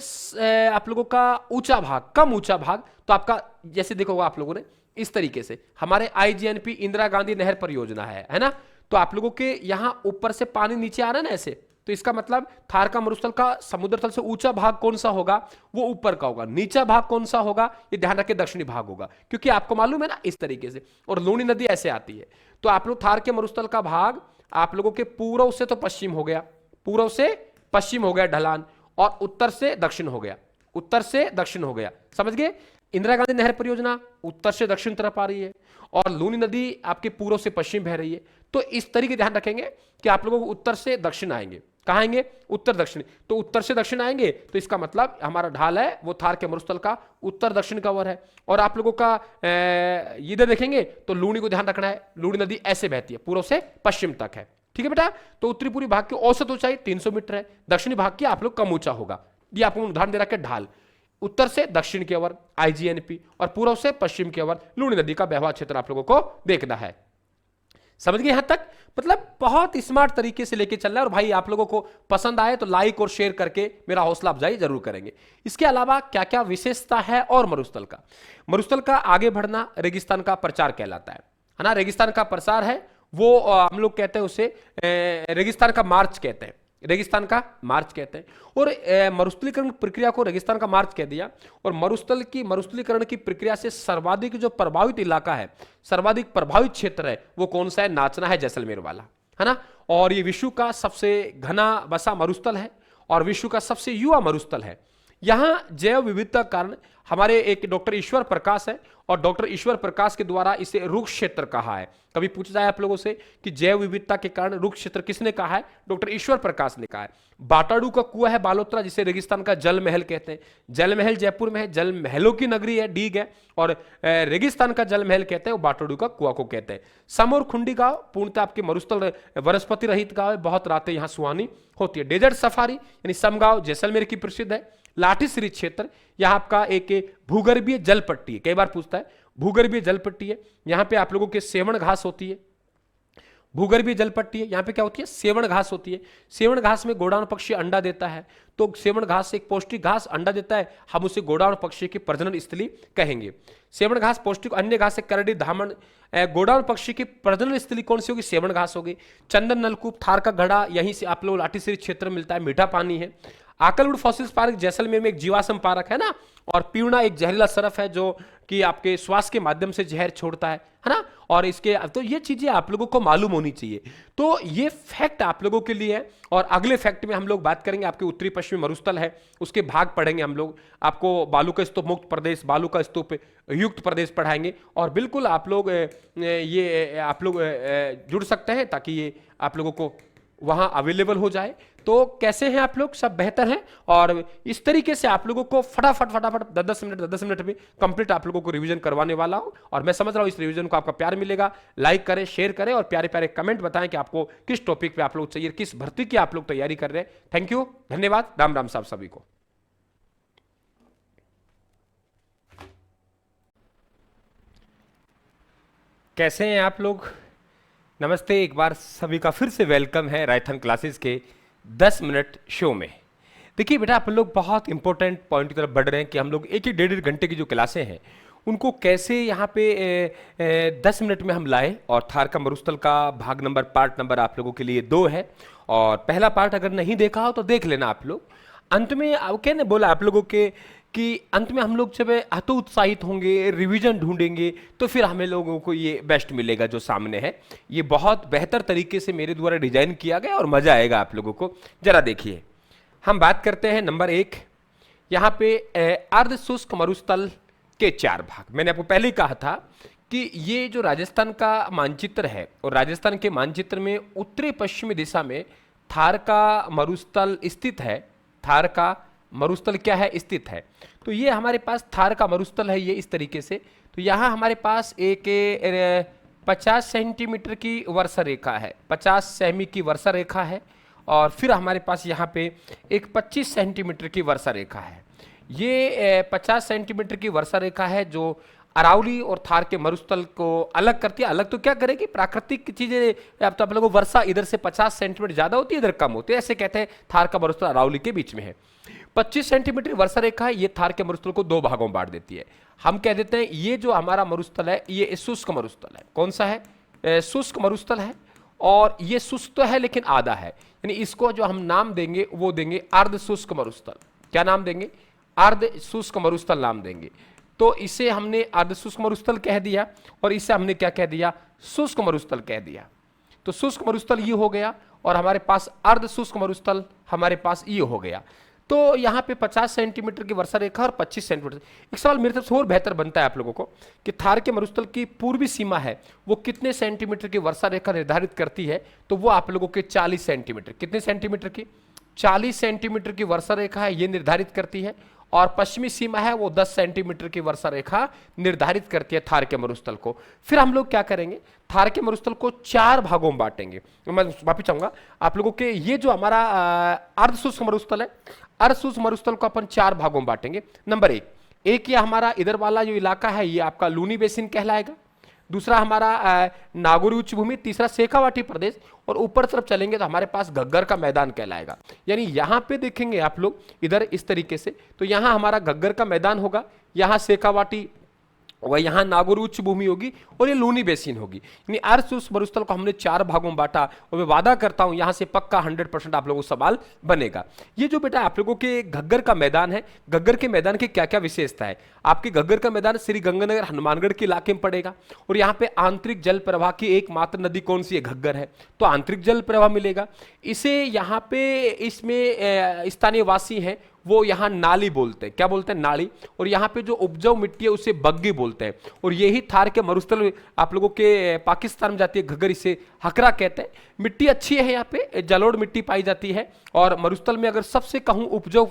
आप लोगों का ऊंचा भाग, कम ऊंचा भाग, तो आपका जैसे देखोगे आप लोगों ने इस तरीके से, हमारे आईजीएनपी इंदिरा गांधी नहर परियोजना है ना। तो आप लोगों के यहां ऊपर से पानी नीचे आ रहा है ना ऐसे, तो इसका मतलब थार का मरुस्थल का समुद्र तल से ऊंचा भाग कौन सा होगा, वो ऊपर का होगा। नीचा भाग कौन सा होगा, ये ध्यान रखें, दक्षिणी भाग होगा, क्योंकि आपको मालूम है ना इस तरीके से। और लूनी नदी ऐसे आती है। तो आप लोग थार के मरुस्थल का भाग आप लोगों के पूर्व से तो पश्चिम हो गया, पूर्व से पश्चिम हो गया ढलान, और उत्तर से दक्षिण हो गया, उत्तर से दक्षिण हो गया, समझ गए। इंदिरा गांधी नहर परियोजना उत्तर से दक्षिण तरफ आ रही है, और लूनी नदी आपके पूर्व से पश्चिम बह रही है। तो इस तरीके ध्यान रखेंगे कि आप लोगों को उत्तर से दक्षिण आएंगे। कहां आएंगे, उत्तर दक्षिण। तो उत्तर से दक्षिण आएंगे तो इसका मतलब हमारा ढाल है वो थार के मरुस्थल का उत्तर दक्षिण का ओर है। और आप लोगों का इधर देखेंगे तो लूनी को ध्यान रखना है, लूनी नदी ऐसे बहती है, पूर्व से पश्चिम तक है। ठीक है बेटा, तो उत्तरी पूर्वी भाग की औसत ऊंचाई 300 मीटर है, दक्षिणी भाग की आप लोग कम ऊंचा होगा। ये आपको उदाहरण दे रखा है ढाल, उत्तर से दक्षिण की ओर आईजीएनपी, और पूर्व से पश्चिम की ओर लूनी नदी का बहवा क्षेत्र आप लोगों को देखना है। समझ गए यहां तक, मतलब बहुत स्मार्ट तरीके से लेके चल रहा है। और भाई आप लोगों को पसंद आए तो लाइक और शेयर करके मेरा हौसला अफजाई जरूर करेंगे। इसके अलावा क्या क्या विशेषता है और मरुस्थल का, मरुस्थल का आगे बढ़ना रेगिस्तान का प्रचार कहलाता है ना। रेगिस्तान का प्रसार है वो हम लोग कहते हैं उसे रेगिस्तान का मार्च कहते हैं, रेगिस्तान का मार्च कहते हैं। और मरुस्थलीकरण प्रक्रिया को रेगिस्तान का मार्च कह दिया। और मरुस्थलीकरण की प्रक्रिया से सर्वाधिक जो प्रभावित इलाका है, सर्वाधिक प्रभावित क्षेत्र है वो कौन सा है, नाचना है, जैसलमेर वाला, है ना। और ये विश्व का सबसे घना बसा मरुस्थल है और विश्व का सबसे युवा मरुस्थल है। यहां जैव विविधता कारण हमारे एक डॉक्टर ईश्वर प्रकाश है, और डॉक्टर ईश्वर प्रकाश के द्वारा इसे रुक्ष क्षेत्र कहा है। कभी पूछा जाए आप लोगों से कि जैव विविधता के कारण रुक्ष क्षेत्र किसने कहा है, डॉक्टर ईश्वर प्रकाश ने कहा है। बाटाडू का कुआं है बालोतरा, जिसे रेगिस्तान का जल महल कहते हैं। जल महल जयपुर में है, जल महलों की नगरी है, डीग है। और रेगिस्तान का जल महल कहते हैं वो बाटाडू का कुआं को कहते हैं। सम और खुंडी गांव पूर्णतः आपके मरुस्थल वनस्पति रहित गांव है, बहुत रातें यहाँ सुहानी होती है। डेजर्ट सफारी यानी सम गांव जैसलमेर की प्रसिद्ध है। लाठीश्री क्षेत्र यहाँ आपका एक भूगर्भीय जल पट्टी है, कई बार पूछता है, भूगर्भीय जल पट्टी है। यहाँ पे आप लोगों के सेवण घास होती है, भूगर्भीय जल पट्टी है। यहाँ पे क्या होती है, सेवण घास होती है। सेवण घास में गोडाउन पक्षी अंडा देता है, तो सेवण घास एक पौष्टिक घास अंडा देता है, हम उसे गोडाउन पक्षी की प्रजनन स्थली कहेंगे। सेवण घास पौष्टिक, अन्य घास है करड़ी धामन। गोडाउन पक्षी की प्रजनन स्थली कौन सी होगी, सेवण घास होगी। चंदन नलकूप थार का घड़ा यहीं से आप लोग लाठीश्री क्षेत्र में मिलता है, मीठा पानी है। आकलवुड फॉसिल्स पार्क जैसलमेर में एक जीवाश्म पार्क है ना। और पीवना एक जहरीला सरफ है जो कि आपके श्वास के माध्यम से जहर छोड़ता है ना। और इसके तो ये चीजें आप लोगों को मालूम होनी चाहिए। तो ये फैक्ट आप लोगों के लिए है। और अगले फैक्ट में हम लोग बात करेंगे, आपके उत्तरी पश्चिमी मरुस्थल है उसके भाग पढ़ेंगे हम लोग, आपको बालू का स्तूप मुक्त प्रदेश, बालू का स्तूप युक्त प्रदेश पढ़ाएंगे। और बिल्कुल आप लोग जुड़ सकते हैं ताकि ये आप लोगों को वहां अवेलेबल हो जाए। तो कैसे हैं आप लोग? सब बेहतर हैं। और इस तरीके से आप लोगों को फटाफट फटाफट 10 मिनट में कंप्लीट आप लोगों को रिवीजन करवाने वाला हूं। और मैं समझ रहा हूं इस रिवीजन को आपका प्यार मिलेगा। लाइक करें, शेयर करें और प्यारे प्यारे कमेंट बताएं कि आपको किस टॉपिक पे आप लोग चाहिए, किस भर्ती की आप लोग तैयारी कर रहे हैं। थैंक यू, धन्यवाद, राम राम साहब सभी को। कैसे हैं आप लोग? नमस्ते, एक बार सभी का फिर से वेलकम है राइथन क्लासेस के 10 मिनट शो में। देखिए बेटा, आप लोग बहुत इंपॉर्टेंट पॉइंट की तरफ बढ़ रहे हैं कि हम लोग एक 1.5 घंटे की जो क्लासें हैं उनको कैसे यहाँ पे 10 मिनट में हम लाए। और थार का मरुस्थल का भाग नंबर, पार्ट नंबर आप लोगों के लिए 2 है। और पहला पार्ट अगर नहीं देखा हो तो देख लेना आप लोग। अंत में क्या ने बोला आप लोगों के कि अंत में हम लोग जब हतोत्साहित होंगे, रिवीजन ढूंढेंगे, तो फिर हमें लोगों को ये बेस्ट मिलेगा जो सामने है। ये बहुत बेहतर तरीके से मेरे द्वारा डिजाइन किया गया और मजा आएगा आप लोगों को। जरा देखिए, हम बात करते हैं नंबर 1, यहाँ पे अर्ध शुष्क मरुस्थल के 4 भाग। मैंने आपको पहले ही कहा था कि ये जो राजस्थान का मानचित्र है और राजस्थान के मानचित्र में उत्तरी पश्चिमी दिशा में थार का मरुस्थल स्थित है। थार का मरुस्थल क्या है? स्थित है। तो ये हमारे पास थार का मरुस्थल है, ये इस तरीके से। तो यहाँ हमारे पास एक 50 सेंटीमीटर की वर्षा रेखा है, 50 सेमी की वर्षा रेखा है। और फिर हमारे पास यहाँ पे एक 25 सेंटीमीटर की वर्षा रेखा है। ये 50 सेंटीमीटर की वर्षा रेखा है जो अरावली और थार के मरुस्थल को अलग करती है। अलग तो क्या करेगी? प्राकृतिक चीजें। अब तो आप लोगों को वर्षा इधर से 50 सेंटीमीटर ज्यादा होती है, इधर कम होती है, ऐसे कहते हैं थार का मरुस्थल अरावली के बीच में है। 25 सेंटीमीटर वर्षा रेखा है, ये थार के मरुस्थल को 2 भागों में बांट देती है। हम कह देते हैं ये जो हमारा मरुस्थल है ये शुष्क मरुस्थल है। कौन सा है? शुष्क मरुस्थल है। और ये शुष्क तो है लेकिन आधा है, यानी इसको जो हम नाम देंगे वो देंगे अर्ध शुष्क मरुस्थल। क्या नाम देंगे? अर्ध शुष्क मरुस्थल नाम देंगे। तो इसे हमने अर्ध शुष्क मरुस्थल कह दिया और इसे हमने क्या कह दिया? शुष्क मरुस्थल कह दिया। तो शुष्क मरुस्थल ये हो गया और हमारे पास अर्ध शुष्क मरुस्थल हमारे पास ये हो गया। तो यहाँ पे 50 सेंटीमीटर की वर्षा रेखा और 25 सेंटीमीटर। एक सवाल मेरे तरफ से और बेहतर बनता है आप लोगों को कि थार के मरुस्थल की पूर्वी सीमा है वो कितने सेंटीमीटर की वर्षा रेखा निर्धारित करती है? तो वो आप लोगों के 40 सेंटीमीटर। कितने सेंटीमीटर की? 40 सेंटीमीटर की वर्षा रेखा है, ये निर्धारित करती है। और पश्चिमी सीमा है वो 10 सेंटीमीटर की वर्षा रेखा निर्धारित करती है थार के मरुस्थल को। फिर हम लोग क्या करेंगे? थार के मरुस्थल को 4 भागों में बांटेंगे। मैं वापिस चाहूंगा आप लोगों के, ये जो हमारा अर्ध शुष्क मरुस्थल है, अर्ध शुष्क मरुस्थल को अपन 4 भागों में बांटेंगे। नंबर 1, ये हमारा इधर वाला जो इलाका है ये आपका लूनी बेसिन कहलाएगा। दूसरा हमारा नागौरी उच्च भूमि। तीसरा शेखावाटी प्रदेश। और ऊपर तरफ चलेंगे तो हमारे पास घग्गर का मैदान कहलाएगा। यानी यहां पे देखेंगे आप लोग इधर इस तरीके से, तो यहां हमारा घग्गर का मैदान होगा, यहां शेखावाटी, वह यहाँ नागौरी उच्च भूमि होगी और ये लूनी बेसिन होगी। यानी अर्ध शुष्क मरुस्थल को हमने 4 भागों में बांटा और मैं वादा करता हूं यहां से पक्का 100% आप लोगों को सवाल बनेगा। ये जो बेटा आप लोगों के घग्गर का मैदान है, घग्गर के मैदान की क्या क्या विशेषता है? आपके घग्गर का मैदान श्री गंगानगर हनुमानगढ़ के इलाके में पड़ेगा और यहाँ पे आंतरिक जल प्रवाह की एकमात्र नदी कौन सी है? घग्गर है। तो आंतरिक जल प्रवाह मिलेगा इसे। यहाँ पे इसमें स्थानीय वासी हैं वो यहाँ नाली बोलते हैं। क्या बोलते हैं? नाली। और यहाँ पे जो उपजाऊ मिट्टी है उसे बग्गी बोलते हैं। और यही थार के मरुस्थल आप लोगों के पाकिस्तान में जाती है घग्गर, इसे हकरा कहते हैं। मिट्टी अच्छी है, यहाँ पे जलोढ़ मिट्टी पाई जाती है। और मरुस्थल में अगर सबसे कहूँ उपजाऊ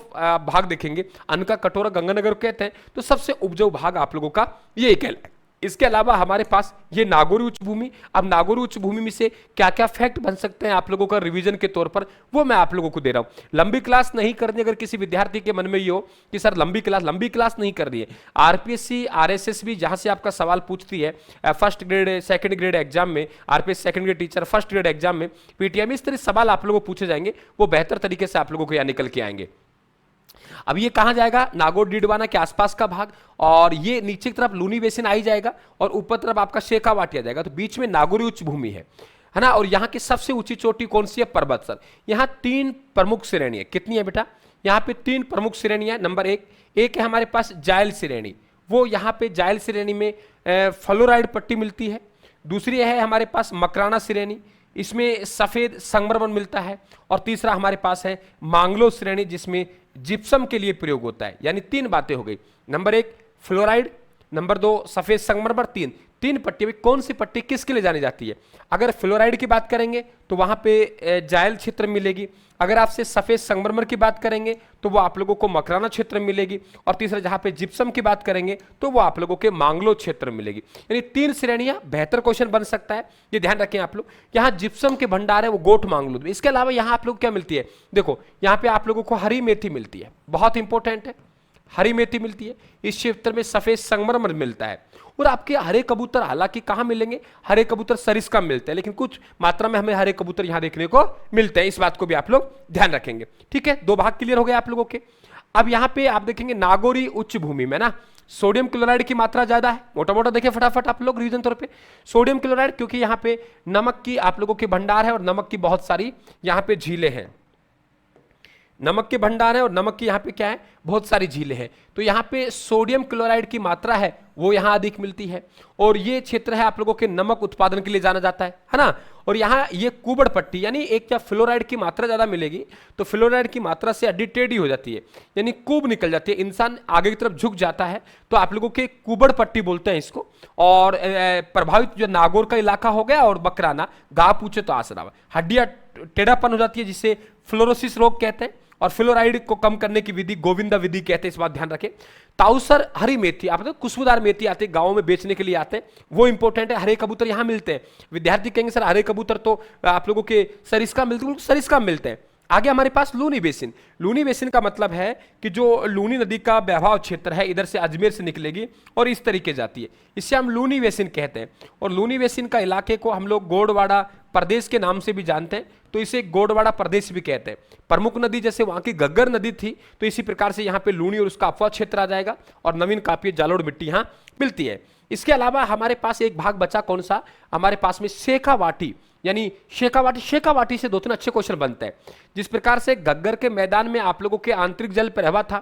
भाग देखेंगे, अनका कटोरा गंगानगर कहते हैं, तो सबसे उपजाऊ भाग आप लोगों का ये कहलाए। इसके अलावा हमारे पास ये नागौरी उच्च भूमि। अब नागौरी उच्च भूमि में से क्या क्या फैक्ट बन सकते हैं आप लोगों का रिवीजन के तौर पर, वो मैं आप लोगों को दे रहा हूं। लंबी क्लास नहीं करनी, अगर किसी विद्यार्थी के मन में ये हो कि सर लंबी क्लास नहीं करनी है, आरपीएससी आरएसएस भी जहां से आपका सवाल पूछती है first grade second grade exam में, RPS second grade teacher first grade exam में, पीटीएम में, इस तरह सवाल आप लोगों को पूछे जाएंगे, वो बेहतर तरीके से आप लोगों को यहाँ निकल के आएंगे। अब ये कहां जाएगा? नागौर डीडवाना के आसपास का भाग। और ये नीचे की तरफ लूनी बेसिन आई जाएगा और ऊपर तरफ आपका शेखावाटी आ जाएगा। तो बीच में नागौरी उच्च भूमि है ना। और यहाँ की सबसे ऊंची चोटी कौन सी है? पर्वतसर। यहाँ 3 प्रमुख श्रेणी है। कितनी है बेटा? यहाँ पे 3 प्रमुख श्रेणियां। नंबर 1 है हमारे पास जायल श्रेणी। वो यहाँ पे जायल श्रेणी में फ्लोराइड पट्टी मिलती है। दूसरी है हमारे पास मकराना श्रेणी, इसमें सफेद संगमरमर मिलता है। और तीसरा हमारे पास है मांगलो श्रेणी, जिसमें जिप्सम के लिए प्रयोग होता है। यानी 3 बातें हो गई। नंबर 1 फ्लोराइड, नंबर 2 सफेद संगमरमर, तीन पट्टी में कौन सी पट्टी किसके लिए जानी जाती है? अगर फ्लोराइड की बात करेंगे तो वहां पे जायल क्षेत्र मिलेगी। अगर आपसे सफेद संगमरमर की बात करेंगे तो वो आप लोगों को मकराना क्षेत्र में मिलेगी। और तीसरा जहां पे जिप्सम की बात करेंगे तो वो आप लोगों के मांगलो क्षेत्र में मिलेगी। यानी तीन श्रेणियां, बेहतर क्वेश्चन बन सकता है, ये ध्यान रखें आप लोग। यहाँ जिप्सम के भंडार है वो गोठ मांगलो में। इसके अलावा यहाँ आप लोग क्या मिलती है? देखो यहाँ पे आप लोगों को हरी मेथी मिलती है, बहुत इंपॉर्टेंट है, हरी मेथी मिलती है। इस क्षेत्र में सफेद संगमरमर मिलता है। और आपके हरे कबूतर हालांकि कहां मिलेंगे? हरे कबूतर सरिस्का मिलते हैं, लेकिन कुछ मात्रा में हमें हरे कबूतर यहां देखने को मिलते हैं। इस बात को भी आप लोग ध्यान रखेंगे। ठीक है, दो भाग क्लियर हो गए आप लोगों के। अब यहां पे आप देखेंगे नागौरी उच्च भूमि में ना सोडियम क्लोराइड की मात्रा ज्यादा है। मोटा मोटा देखिए फटाफट आप लोग रिवीजन तौर पे। सोडियम क्लोराइड क्योंकि यहां पे नमक की आप लोगों के भंडार है और नमक की बहुत सारी यहां पे झीलें हैं। नमक के भंडार है और नमक की यहाँ पे क्या है? बहुत सारी झीलें हैं। तो यहाँ पे सोडियम क्लोराइड की मात्रा है वो यहाँ अधिक मिलती है। और ये क्षेत्र है आप लोगों के नमक उत्पादन के लिए जाना जाता है ना। और यहाँ ये कुबड़ पट्टी यानी एक क्या फ्लोराइड की मात्रा ज्यादा मिलेगी तो फ्लोराइड की मात्रा से अधिक टेढ़ी हो जाती है, यानी कुब निकल जाती है, इंसान आगे की तरफ झुक जाता है। तो आप लोगों के कुबड़ पट्टी बोलते हैं इसको। और प्रभावित जो नागौर का इलाका हो गया और बकराना, गाँव पूछे तो आसरा, हड्डियां टेढ़ापन हो जाती है जिसे फ्लोरोसिस रोग कहते हैं। और फ्लोराइड को कम करने की विधि गोविंदा विधि कहते हैं, इस बात ध्यान रखें। ताउसर हरी मेथी, आप देखो खुशबूदार मेथी आते हैं गांवों में बेचने के लिए आते हैं, वो इंपॉर्टेंट है। हरे कबूतर यहां मिलते हैं। विद्यार्थी कहेंगे सर हरे कबूतर तो आप लोगों के सरिस्का मिलते हैं, सरिस्का मिलते हैं। आगे हमारे पास लूनी बेसिन। लूनी बेसिन का मतलब है कि जो लूनी नदी का बहाव क्षेत्र है इधर से अजमेर से निकलेगी और इस तरीके जाती है, इससे हम लूनी बेसिन कहते हैं। और लूनी बेसिन का इलाके को हम लोग गोडवाड़ा प्रदेश के नाम से भी जानते हैं, तो इसे गोडवाड़ा प्रदेश भी कहते हैं। प्रमुख नदी जैसे वहां की गग्गर नदी थी तो इसी प्रकार से यहाँ पे लूनी और उसका अफवाह क्षेत्र आ जाएगा। और नवीन काफी जालोड़ मिट्टी यहाँ मिलती है। इसके अलावा हमारे पास एक भाग बचा, कौन सा? हमारे पास में शेखावाटी, यानी शेखावाटी। शेखावाटी से दो तीन अच्छे क्वेश्चन बनते हैं। जिस प्रकार से गग्गर के मैदान में आप लोगों के आंतरिक जल प्रवाह था,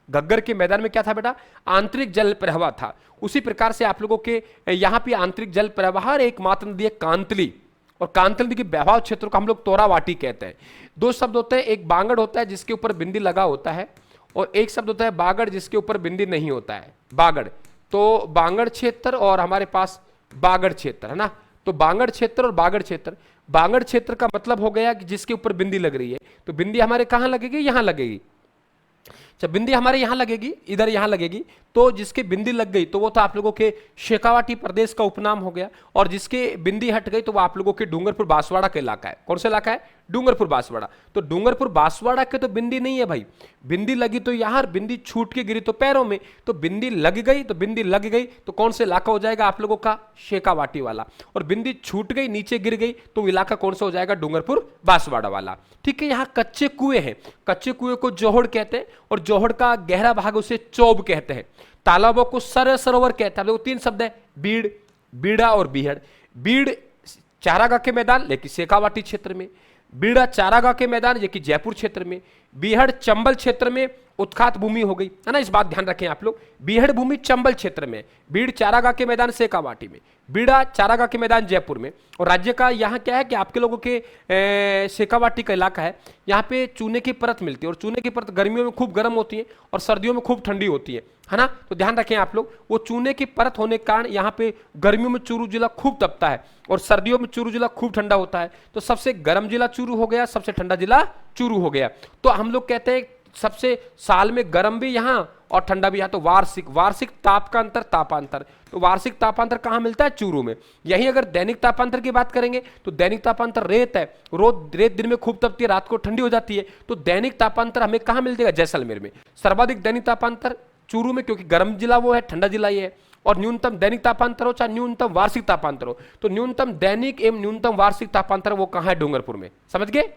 गग्गर के मैदान में क्या था बेटा? आंतरिक जल प्रवाह था। उसी प्रकार से आप लोगों के यहाँ पे आंतरिक जल प्रवाह एकमात्र नदी है कांतली। और कांतली नदी के बहाव क्षेत्र को हम लोग तोरावाटी कहते हैं। दो शब्द होते हैं, एक बांगड़ होता है जिसके ऊपर बिंदी लगा होता है, और एक शब्द होता है बागड़ जिसके ऊपर बिंदी नहीं होता है, बागड़। तो बांगड़ क्षेत्र और हमारे पास बागड़ क्षेत्र है ना। तो बांगड़ क्षेत्र और बागड़ क्षेत्र, बांगड़ क्षेत्र का मतलब हो गया कि जिसके ऊपर बिंदी लग रही है। तो बिंदी हमारे कहां लगेगी? यहां लगेगी। जब बिंदी हमारे यहां लगेगी, इधर यहां लगेगी, तो जिसके बिंदी लग गई तो वो तो आप लोगों के शेखावाटी प्रदेश का उपनाम हो गया। और जिसके बिंदी हट गई तो वो आप लोगों के डूंगरपुर बांसवाड़ा का इलाका है। कौन सा इलाका है? डूंगरपुर बांसवाड़ा। तो डूंगरपुर बांसवाड़ा के तो बिंदी नहीं है भाई। बिंदी लगी तो यहां, बिंदी छूट के गिरी तो पैरों में, तो बिंदी लग गई तो बिंदी लग गई तो कौन सा इलाका हो जाएगा आप लोगों का? शेखावाटी वाला। और बिंदी छूट गई, नीचे गिर गई तो इलाका कौन सा हो जाएगा? डूंगरपुर बांसवाड़ा वाला। ठीक है, यहाँ कच्चे कुएं हैं। कच्चे कुएं को जोहड़ कहते हैं और जोहड़ का गहरा भाग उसे चौब कहते हैं। तालाबों को सरोवर कहते हैं। देखो तीन शब्द है, बीड़, बीड़ा और बीहड़। बीड़ चारागाह के मैदान लेकिन शेखावाटी क्षेत्र में, बीड़ा चारागाह के मैदान ये कि जयपुर क्षेत्र में, बीहड़ चंबल क्षेत्र में उत्खात भूमि हो गई है ना। इस बात ध्यान रखें आप लोग, बीहड़ भूमि चंबल क्षेत्र में, बीड़ चारागाह के मैदान शेखावाटी में, बीड़ा चारागाह के मैदान जयपुर में। और राज्य का यहाँ क्या है कि आपके लोगों के शेखावाटी का इलाका है, यहाँ पे चूने की परत मिलती है। और चूने की परत गर्मियों में खूब गर्म होती है और सर्दियों में खूब ठंडी होती है ना। तो ध्यान रखें आप लोग, वो चूने की परत होने के कारण यहाँ पे गर्मियों में चूरू जिला खूब तपता है और सर्दियों में चूरू जिला खूब ठंडा होता है। तो सबसे गर्म जिला चूरू हो गया, सबसे ठंडा जिला चूरू हो गया। तो हम लोग कहते हैं सबसे साल में गर्म भी यहाँ और ठंडा भी यहाँ। तो वार्षिक ताप का अंतर, तापांतर, तो वार्षिक तापांतर कहाँ मिलता है? चूरू में। यही अगर दैनिक तापांतर की बात करेंगे तो दैनिक तापांतर रेत है, रेत दिन में खूब तपती है, रात को ठंडी हो जाती है। तो दैनिक तापांतर हमें कहाँ मिल जाएगा? जैसलमेर में। सर्वाधिक दैनिक तापांतर चूरू में, क्योंकि गर्म जिला वो है, ठंडा जिला ये है। और न्यूनतम दैनिक तापांतर हो चाहे न्यूनतम वार्षिक तापांतर हो, तो न्यूनतम दैनिक एवं न्यूनतम वार्षिक तापांतर वो कहाँ है? डूंगरपुर में। समझ गए?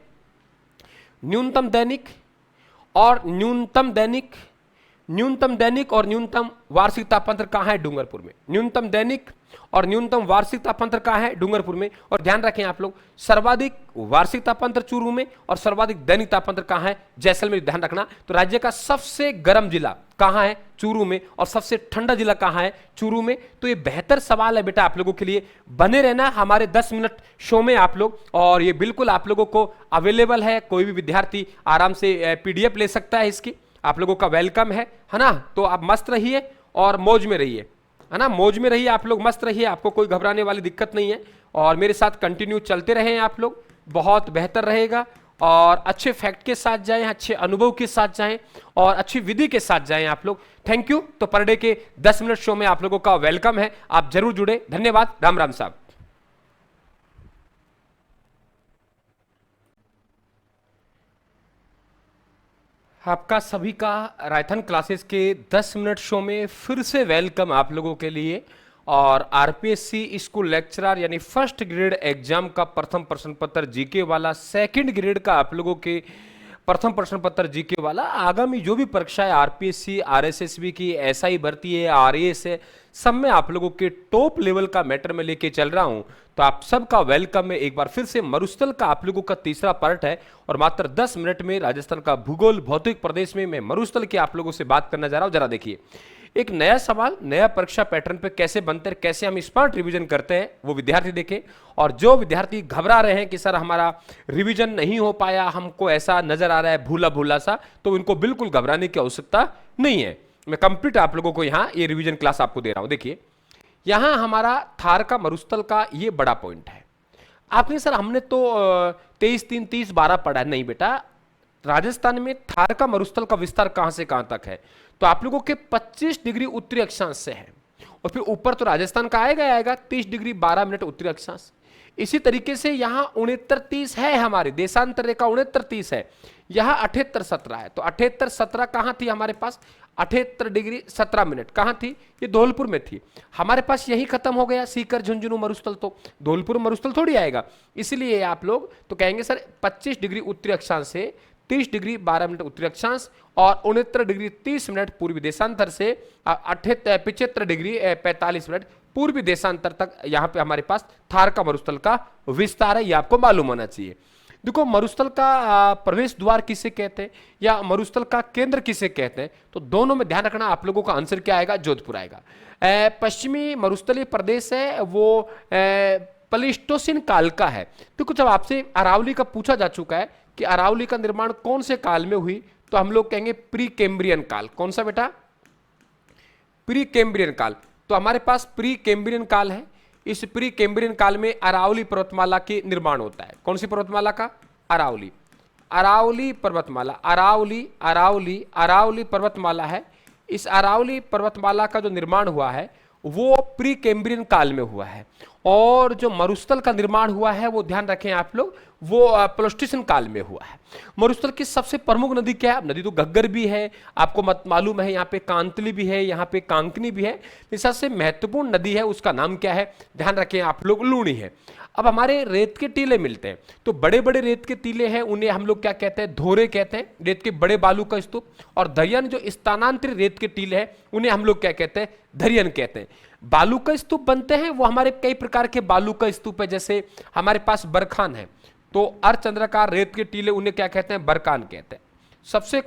न्यूनतम दैनिक और न्यूनतम दैनिक और न्यूनतम वार्षिक तापांतर कहाँ है? डूंगरपुर में। न्यूनतम दैनिक और न्यूनतम वार्षिक तापांतर कहाँ है? डूंगरपुर में। और ध्यान रखें आप लोग, सर्वाधिक वार्षिक तापांतर चूरू में और सर्वाधिक दैनिक तापांतर कहाँ है? जैसलमेर। ध्यान रखना। तो राज्य का सबसे गर्म जिला कहाँ है? चूरू में। और सबसे ठंडा जिला कहाँ है? चूरू में। तो ये बेहतर सवाल है बेटा आप लोगों के लिए। बने रहना हमारे 10 मिनट शो में आप लोग, और ये बिल्कुल आप लोगों को अवेलेबल है। कोई भी विद्यार्थी आराम से PDF ले सकता है इसकी, आप लोगों का वेलकम है ना। तो आप मस्त रहिए और मौज में रहिए, है है ना। मौज में रहिए आप लोग, मस्त रहिए, आपको कोई घबराने वाली दिक्कत नहीं है, और मेरे साथ कंटिन्यू चलते रहें आप लोग, बहुत बेहतर रहेगा। और अच्छे फैक्ट के साथ जाएं, अच्छे अनुभव के साथ जाएं, और अच्छी विधि के साथ जाएं आप लोग। Thank you. तो पर डे के 10 मिनट शो में आप लोगों का वेलकम है, आप जरूर जुड़े। धन्यवाद। राम राम साहब। आपका सभी का रायथन क्लासेस के 10 मिनट शो में फिर से वेलकम आप लोगों के लिए। और आरपीएससी स्कूल लेक्चरर यानी फर्स्ट ग्रेड एग्जाम का प्रथम प्रश्न पत्र जीके वाला, सेकंड ग्रेड का आप लोगों के प्रथम प्रश्न पत्र जीके वाला, आगामी जो भी परीक्षा है आरपीएससी, आरएसएसबी की, एसआई भर्ती है, आरएएस है, सब में आप लोगों के टॉप लेवल का मैटर में लेके चल रहा हूं। तो आप सबका वेलकम है एक बार फिर से। मरुस्थल का आप लोगों का तीसरा पार्ट है, और मात्र 10 मिनट में राजस्थान का भूगोल भौतिक प्रदेश में मैं मरुस्थल के आप लोगों से बात करना जा रहा हूं। जरा देखिए, एक नया सवाल नया परीक्षा पैटर्न पे कैसे बनते हैं, कैसे हम स्मार्ट रिवीजन करते हैं, वो विद्यार्थी देखें। और जो विद्यार्थी घबरा रहे हैं कि सर हमारा रिवीजन नहीं हो पाया, हमको ऐसा नजर आ रहा है भूला भूला सा, तो उनको बिल्कुल घबराने की आवश्यकता नहीं है। मैं कंप्लीट आप लोगों को यहाँ ये रिवीजन क्लास आपको दे रहा हूं। देखिए, यहां हमारा थार का मरुस्थल का ये बड़ा पॉइंट है। आपने सर हमने तो 23-3-30-12 पढ़ा है। नहीं बेटा, राजस्थान में थार का मरुस्थल का विस्तार कहां से कहां तक है, तो आप लोगों के 25 डिग्री उत्तरी अक्षांश से है, और फिर ऊपर तो राजस्थान का आएगा 30 डिग्री 12 मिनट उत्तरी अक्षांश। इसी तरीके से यहां 69-30 है, हमारे देशांतर रेखा 69-30 है, यहां 78-17 है। तो 78-17 कहां थी हमारे पास, 78 डिग्री 17 मिनट कहां थी, ये धौलपुर में थी। हमारे पास यही खत्म हो गया, सीकर झुंझुनू मरुस्थल, तो धौलपुर मरुस्थल थोड़ी आएगा। इसलिए आप लोग तो कहेंगे सर 25 डिग्री उत्तरी अक्षांश से 30 डिग्री 12 मिनट उत्तरी अक्षांश, और 69 डिग्री 30 मिनट पूर्वी देशांतर से 75 डिग्री 45 मिनट पूर्वी देशांतर तक यहां पे हमारे पास थार का मरुस्थल का विस्तार है। ये आपको मालूम होना चाहिए। देखो, मरुस्थल का प्रवेश द्वार किसे कहते हैं, या मरुस्थल का केंद्र किसे कहते हैं, तो दोनों में ध्यान रखना। आप लोगों का आंसर क्या आएगा, जोधपुर आएगा। पश्चिमी मरुस्थलीय प्रदेश है वो प्लीस्टोसिन काल का है। तो कुछ अब आपसे अरावली का पूछा जा चुका है कि अरावली का निर्माण कौन से काल में हुई, तो हम लोग कहेंगे प्री कैम्ब्रियन काल। कौन सा बेटा, प्री कैम्ब्रियन काल। तो हमारे पास प्री कैम्ब्रियन काल है। इस प्री कैम्ब्रियन काल में अरावली पर्वतमाला के निर्माण होता है। कौन सी पर्वतमाला का, अरावली, अरावली पर्वतमाला, अरावली अरावली अरावली पर्वतमाला है। इस अरावली पर्वतमाला का जो निर्माण हुआ है वो प्री कैम्ब्रियन काल में हुआ है। और जो मरुस्थल का निर्माण हुआ है वो ध्यान रखें आप लोग, वो प्लीस्टोसिन काल में हुआ है। मरुस्थल की सबसे प्रमुख नदी क्या है, नदी तो घग्गर भी है, आपको मालूम है, यहाँ पे कांतली भी है, यहाँ पे कांकनी भी है। सबसे महत्वपूर्ण नदी है उसका नाम क्या है, ध्यान रखें आप लोग, लूणी है। अब हमारे रेत के टीले मिलते हैं, तो बड़े बड़े रेत के टीले हैं उन्हें हम लोग क्या कहते हैं, धोरे कहते हैं, रेत के बड़े बालू का स्तूप। और दरियन जो स्थानांतरित रेत के टीले हैं उन्हें हम लोग क्या कहते हैं, धरियन कहते हैं। बालू का स्तूप बनते हैं वो हमारे कई प्रकार के बालू का स्तूप है, जैसे हमारे पास बरखान है, तो अर्धचंद्राकार रेत के टीले उन्हें क्या कहते हैं, बरकान कहते हैं। सबसे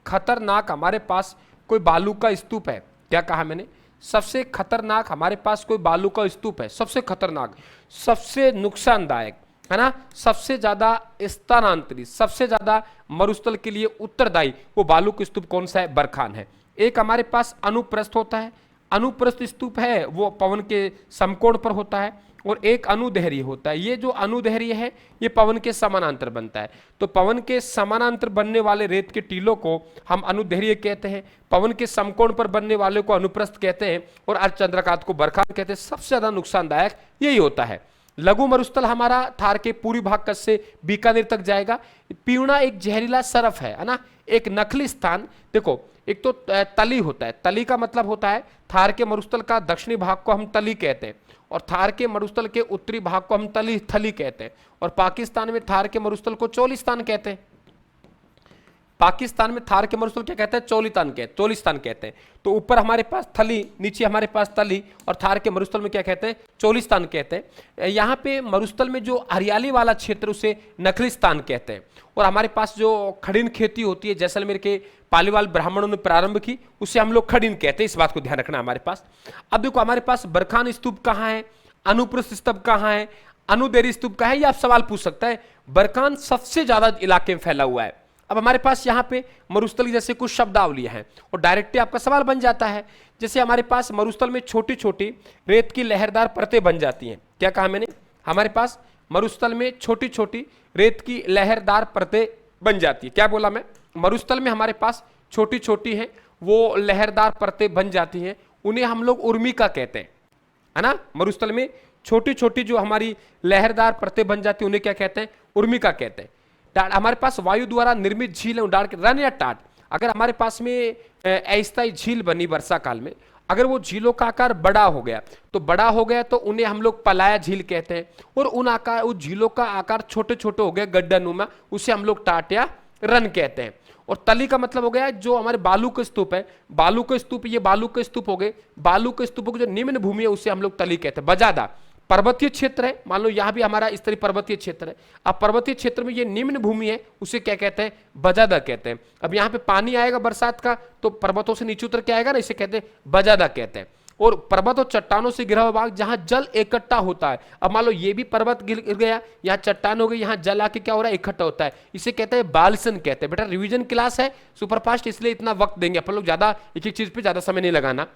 खतरनाक हमारे पास कोई बालू का स्तूप है, क्या कहा मैंने, सबसे खतरनाक हमारे पास कोई बालू का स्तूप है, सबसे खतरनाक, सबसे नुकसानदायक, है ना, सबसे ज्यादा स्थानांतरित, सबसे ज्यादा मरुस्थल के लिए उत्तरदायी वो बालू का स्तूप कौन सा है, बरखान है। एक हमारे पास अनुप्रस्थ होता है, अनुप्रस्थ स्तूप है वो पवन के समकोण पर होता है, और एक अनुदैर्घ्य होता है। ये जो अनुदैर्घ्य है ये पवन के समानांतर बनता है, तो पवन के समानांतर बनने वाले रेत के टीलों को हम अनुदैर्घ्य कहते हैं, पवन के समकोण पर बनने वाले को अनुप्रस्थ कहते हैं, और अर्धचंद्राकार को बरखान कहते हैं। सबसे ज्यादा नुकसानदायक यही होता है। लघु मरुस्थल हमारा थार के पूर्वी भाग कच्छ से बीकानेर तक जाएगा। पीवना एक जहरीला सरफ है ना, एक नकली स्थान। देखो, एक तो तली होता है, तली का मतलब होता है थार के मरुस्थल का दक्षिणी भाग को हम तली कहते हैं, और थार के मरुस्थल के उत्तरी भाग को हम थली कहते हैं, और पाकिस्तान में थार के मरुस्थल को चोलिस्तान कहते हैं। पाकिस्तान में थार के मरुस्थल क्या कहते हैं, चोलिस्तान कहते हैं। तो ऊपर हमारे पास थली, नीचे हमारे पास तली, और थार के मरुस्थल में क्या कहते हैं, चोलिस्तान कहते हैं। यहाँ पे मरुस्थल में जो हरियाली वाला क्षेत्र उसे नखलिस्तान कहते हैं, और हमारे पास जो खड़ीन खेती होती है जैसलमेर के पालीवाल ब्राह्मणों ने प्रारंभ की, उसे हम लोग खड़ीन कहते हैं। इस बात को ध्यान रखना हमारे पास। अब देखो, हमारे पास बरखान स्तूप कहाँ है, अनुप्रस्थ स्तूप कहाँ है, अनुदैर्घ्य स्तूप कहाँ है, ये आप सवाल पूछ सकता है। बरखान सबसे ज्यादा इलाके में फैला हुआ है, अब हमारे पास यहाँ पे मरुस्थल की जैसे कुछ शब्दावलियां हैं और डायरेक्टली आपका सवाल बन जाता है। जैसे हमारे पास मरुस्थल में छोटी छोटी रेत की लहरदार परतें बन जाती हैं। क्या कहा मैंने? हमारे पास मरुस्थल में छोटी छोटी रेत की लहरदार परतें बन जाती है। क्या बोला मैं? मरुस्थल में हमारे पास छोटी छोटी हैं वो लहरदार परतें बन जाती हैं, उन्हें हम लोग उर्मिका कहते हैं, है ना। मरुस्थल में छोटी छोटी जो हमारी लहरदार परतें बन जाती है उन्हें क्या कहते हैं? उर्मिका कहते हैं। हमारे पास वायु द्वारा निर्मित झील है उड़ान के रन या टाट। अगर हमारे पास में अस्थायी झील बनी वर्षा काल में, अगर वो झीलों का आकार बड़ा हो गया तो उन्हें हम लोग पलाया झील कहते हैं। और उस झीलों का आकार छोटे छोटे हो गए गड्ढानुमा, उसे हम लोग टाट या रन कहते हैं। और तली का मतलब हो गया जो हमारे बालू के स्तूप है, बालू के स्तूप, ये बालू के स्तूप हो गए, बालू के स्तूपों की जो निम्न भूमि है उसे हम लोग तली कहते हैं। बजादा पर्वतीय क्षेत्र है, मान लो यहां भी हमारा इस तरह पर्वतीय क्षेत्र है। अब पर्वतीय क्षेत्र में ये निम्न भूमि है उसे क्या कहते हैं? बजादा कहते हैं। अब यहाँ पे पानी आएगा बरसात का तो पर्वतों से नीचे उतर के आएगा ना, इसे कहते हैं बजादा कहते हैं। और पर्वत और चट्टानों से घिरा हुआ भाग जहां जल इकट्ठा होता है, अब मान लो ये भी पर्वत गिर गया, यहाँ चट्टान हो गई, यहाँ जल आके क्या हो रहा है? इकट्ठा होता है, इसे कहते हैं बालसन कहते हैं। बेटा रिवीजन क्लास है सुपरफास्ट, इसलिए इतना वक्त देंगे अपन लोग, ज्यादा एक एक चीज पे ज्यादा समय नहीं लगाना।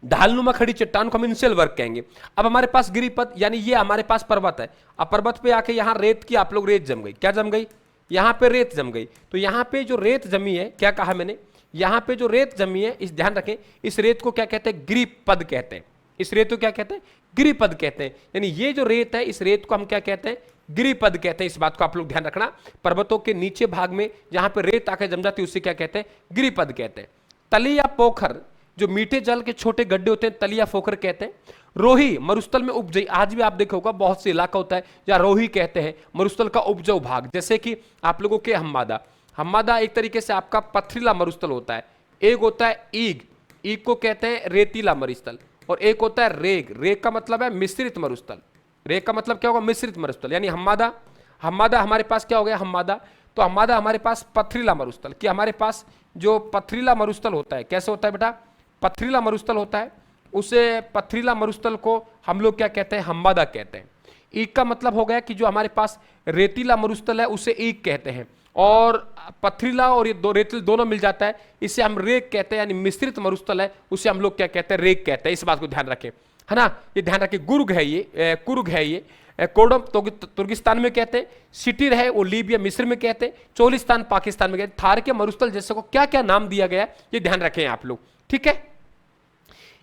ढालनुमा खड़ी चट्टान को हम इनसेल वर्ग कहेंगे। अब हमारे पास गिरिपथ यानी ये हमारे पास पर्वत है, अब पर्वत पे आके यहाँ रेत की आप लोग रेत जम गई, क्या जम गई? यहाँ पे रेत जम गई। तो यहाँ पे जो रेत जमी है, क्या कहा मैंने? यहाँ पे जो रेत जमी है, इस ध्यान रखें, इस रेत को क्या कहते हैं? गिरिपद कहते हैं। इस रेत को क्या कहते हैं? गिरिपद कहते हैं। यानी ये जो रेत है इस रेत को हम क्या कहते हैं? गिरिपद कहते हैं। इस बात को आप लोग ध्यान रखना, पर्वतों के नीचे भाग में जहां पे रेत आके जम जाती है उसे क्या कहते हैं? गिरिपद कहते हैं। तली या पोखर, जो मीठे जल के छोटे गड्ढे होते हैं, तली या पोखर कहते हैं। रोही मरुस्थल में उपजाई, आज भी आप देखोगे बहुत से इलाका होता है जहां रोही कहते हैं मरुस्थल का उपजाऊ भाग। जैसे कि आप लोगों के हम्मादा एक तरीके से आपका पथरीला मरुस्थल होता है। एक होता है ईग को कहते हैं रेतीला मरुस्थल, और एक होता है रेग का मतलब है मिश्रित मरुस्थल। रेग का मतलब क्या होगा? मिश्रित मरुस्थल। यानी हम्मादा हमारे पास क्या हो गया? तो हम्मादा हमारे पास पथरीला मरुस्थल, कि हमारे पास जो पथरीला मरुस्थल होता है, कैसे होता है बेटा? पथरीला मरुस्थल होता है, उसे पथरीला मरुस्थल को हम लोग क्या कहते हैं? हम्मादा कहते हैं। ईग का मतलब हो गया कि जो हमारे पास रेतीला मरुस्थल है उसे ईग कहते हैं, और पथरीला और ये दो रेतील दोनों मिल जाता है, इसे हम रेग कहते हैं। यानी मिश्रित मरुस्थल है उसे हम लोग क्या कहते हैं? रेग कहते हैं। इस बात को ध्यान रखें, है ना। ये ध्यान रखें, कुर्ग है ये कोडम तुर्गिस्तान में कहते हैं, सिटिर है वो लीबिया मिस्र में कहते हैं, चोलिस्तान पाकिस्तान में कहते हैं। थार के मरुस्थल जैसे को क्या क्या नाम दिया गया ये ध्यान रखें आप लोग, ठीक है।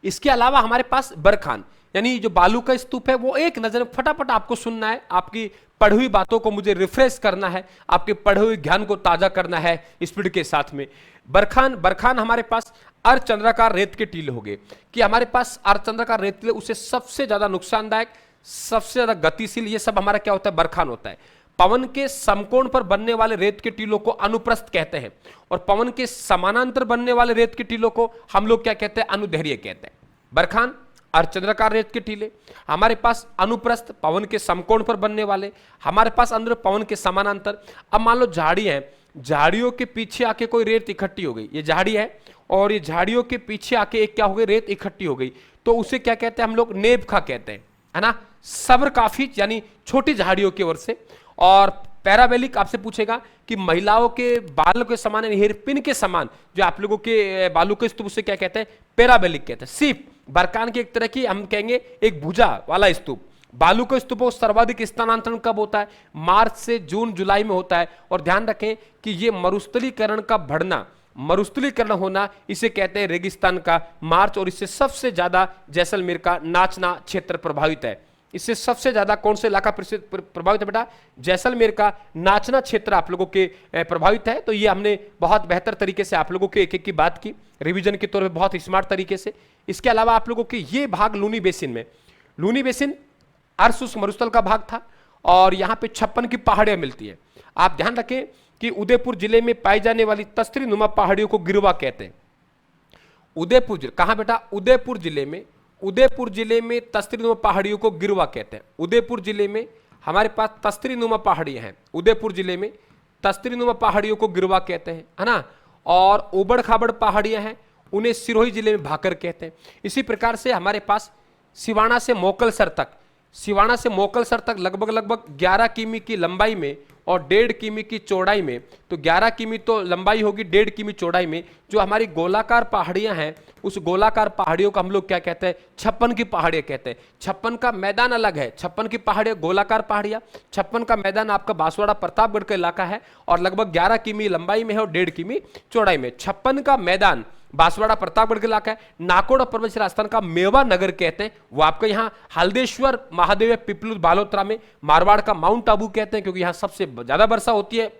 इसके अलावा हमारे पास बरखान यानी जो बालू का स्तूप है, वो एक नजर में फटाफट आपको सुनना है, आपकी पढ़ी हुई बातों को मुझे रिफ्रेश करना है, आपके पढ़े हुए ज्ञान को ताजा करना है स्पीड के साथ में। बरखान हमारे पास अर्धचंद्राकार रेत के टीले हो गए, कि हमारे पास अर्धचंद्राकार रेत टीले उसे सबसे ज्यादा नुकसानदायक, सबसे ज्यादा गतिशील, ये सब हमारा क्या होता है? बरखान होता है। पवन के समकोण पर बनने वाले रेत के टीलों को अनुप्रस्थ कहते हैं, और पवन के समानांतर बनने वाले रेत के टीलों को हम लोग क्या कहते हैं? अनुदैर्घ्य कहते हैं। बरखान अर्धचंद्राकार रेत के टीले, हमारे पास अनुप्रस्थ पवन के समकोण पर बनने वाले, हमारे पास अंदर पवन के समानांतर। अब मान लो झाड़ी है, झाड़ियों के पीछे आके कोई रेत इकट्ठी हो गई, ये झाड़ी है और ये झाड़ियों के पीछे आके एक क्या हो गई? रेत इकट्ठी हो गई, तो उसे क्या कहते हैं? हम लोग नेबखा कहते हैं, है ना। सब्र काफी यानी छोटी झाड़ियों की ओर से। और पैराबेलिक आपसे पूछेगा कि महिलाओं के बाल के समान हेयरपिन के समान जो आप लोगों के बालू के स्तूप, उसे क्या कहते हैं? पैराबेलिक कहते हैं। सीप बरकान की एक तरह की हम कहेंगे एक भुजा वाला स्तूप। बालू के स्तूपों सर्वाधिक स्थानांतरण कब होता है? मार्च से जून जुलाई में होता है। और ध्यान रखें कि ये मरुस्थलीकरण का बढ़ना, मरुस्थलीकरण होना, इसे कहते हैं रेगिस्तान का मार्च। और इससे सबसे ज्यादा जैसलमेर का नाचना क्षेत्र प्रभावित है। इससे सबसे ज्यादा कौन सा इलाका प्रभावित है बेटा? जैसलमेर का नाचना क्षेत्र आप लोगों के प्रभावित है। तो ये हमने बहुत बेहतर तरीके से आप लोगों के एक एक की बात की, रिवीजन के तौर पे बहुत स्मार्ट तरीके से। इसके अलावा आप लोगों के ये भाग लूनी बेसिन में, लूनी बेसिन अर्धशुष्क मरुस्थल का भाग था, और यहाँ पे 56 की पहाड़ियां मिलती है। आप ध्यान रखें कि उदयपुर जिले में पाई जाने वाली तस्तरी नुमा पहाड़ियों को गिरवा कहते हैं। उदयपुर कहां बेटा? उदयपुर जिले में तस्तरी नुमा पहाड़ियों को गिरवा कहते हैं। उदयपुर जिले में हमारे पास तस्तरी नुमा पहाड़ियां हैं, उदयपुर जिले में तस्तरी नुमा पहाड़ियों को गिरवा कहते हैं, है ना। और उबड़ खाबड़ पहाड़ियां हैं, उन्हें सिरोही जिले में भाकर कहते हैं। इसी प्रकार से हमारे पास सिवाना से मोकलसर तक लगभग 11 किमी की लंबाई में और 1.5 किमी की चौड़ाई में, तो 11 किमी तो लंबाई होगी, 1.5 किमी चौड़ाई में जो हमारी गोलाकार पहाड़ियां हैं, उस गोलाकार पहाड़ियों को हम लोग क्या कहते हैं? 56 की पहाड़ियां कहते हैं। 56 का मैदान अलग है, 56 की पहाड़ियां गोलाकार पहाड़ियां, 56 का मैदान आपका बांसवाड़ा प्रतापगढ़ का इलाका है और लगभग 11 किमी लंबाई में है और 1.5 किमी चौड़ाई में। 56 का मैदान बांसवाड़ा प्रतापगढ़ के इलाका है। नाकोड़ पर्वत राजस्थान का मेवा नगर कहते हैं, वो आपका यहाँ हल्देश्वर महादेव पिपलू बालोतरा में। मारवाड़ का माउंट आबू कहते हैं क्योंकि यहाँ सबसे ज्यादा वर्षा होती है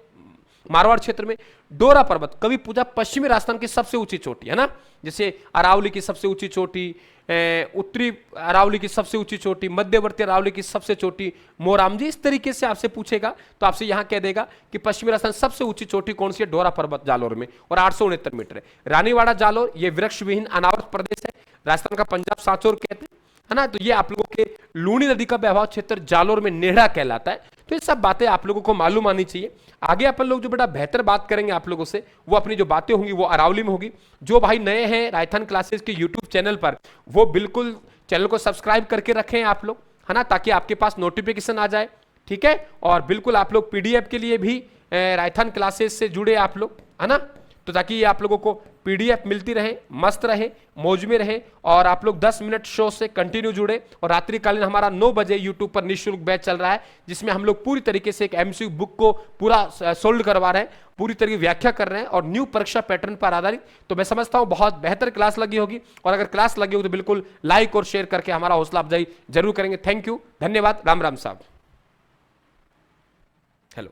मारवाड़ क्षेत्र में। डोरा पर्वत कवि पूजा पश्चिमी राजस्थान की सबसे ऊंची चोटी है ना, जैसे अरावली की सबसे ऊंची चोटी, उत्तरी अरावली की सबसे ऊंची चोटी, मध्यवर्ती अरावली की सबसे चोटी मोरामजी। इस तरीके से आपसे पूछेगा तो आपसे यहां कह देगा कि पश्चिमी राजस्थान सबसे ऊंची चोटी कौन सी है? डोरा पर्वत जालोर में, और 869 मीटर है। रानीवाड़ा जालोर ये वृक्ष विहीन अनावृत प्रदेश है, राजस्थान का पंजाब सांचौर कहते हैं, है ना। तो ये आप लोगों के लूणी नदी का बहवाव क्षेत्र जालोर में नेहड़ा कहलाता है। तो ये सब बातें आप लोगों को मालूम आनी चाहिए। आगे अपन लोग जो बेटा बेहतर बात करेंगे आप लोगों से, वो अपनी जो बातें होंगी वो अरावली में होगी। जो भाई नए हैं राजस्थान क्लासेस के यूट्यूब चैनल पर, वो बिल्कुल चैनल को सब्सक्राइब करके रखें आप लोग, है ना, ताकि आपके पास नोटिफिकेशन आ जाए, ठीक है। और बिल्कुल आप लोग पीडीएफ के लिए भी राजस्थान क्लासेस से जुड़े आप लोग, है ना, तो ताकि ये आप लोगों को पीडीएफ मिलती रहे, मस्त रहे, मौज में रहे। और आप लोग 10 मिनट शो से कंटिन्यू जुड़े। और रात्रिकालीन हमारा 9 बजे यूट्यूब पर निःशुल्क बैच चल रहा है, जिसमें हम लोग पूरी तरीके से एक एमसीक्यू बुक को पूरा सोल्व करवा रहे हैं, पूरी तरीके व्याख्या कर रहे हैं और न्यू परीक्षा पैटर्न पर आधारित। तो मैं समझता हूं बहुत बेहतर क्लास लगी होगी, और अगर क्लास लगी होगी तो बिल्कुल लाइक और शेयर करके हमारा हौसला अफजाई जरूर करेंगे। थैंक यू, धन्यवाद, राम राम साहब। हेलो।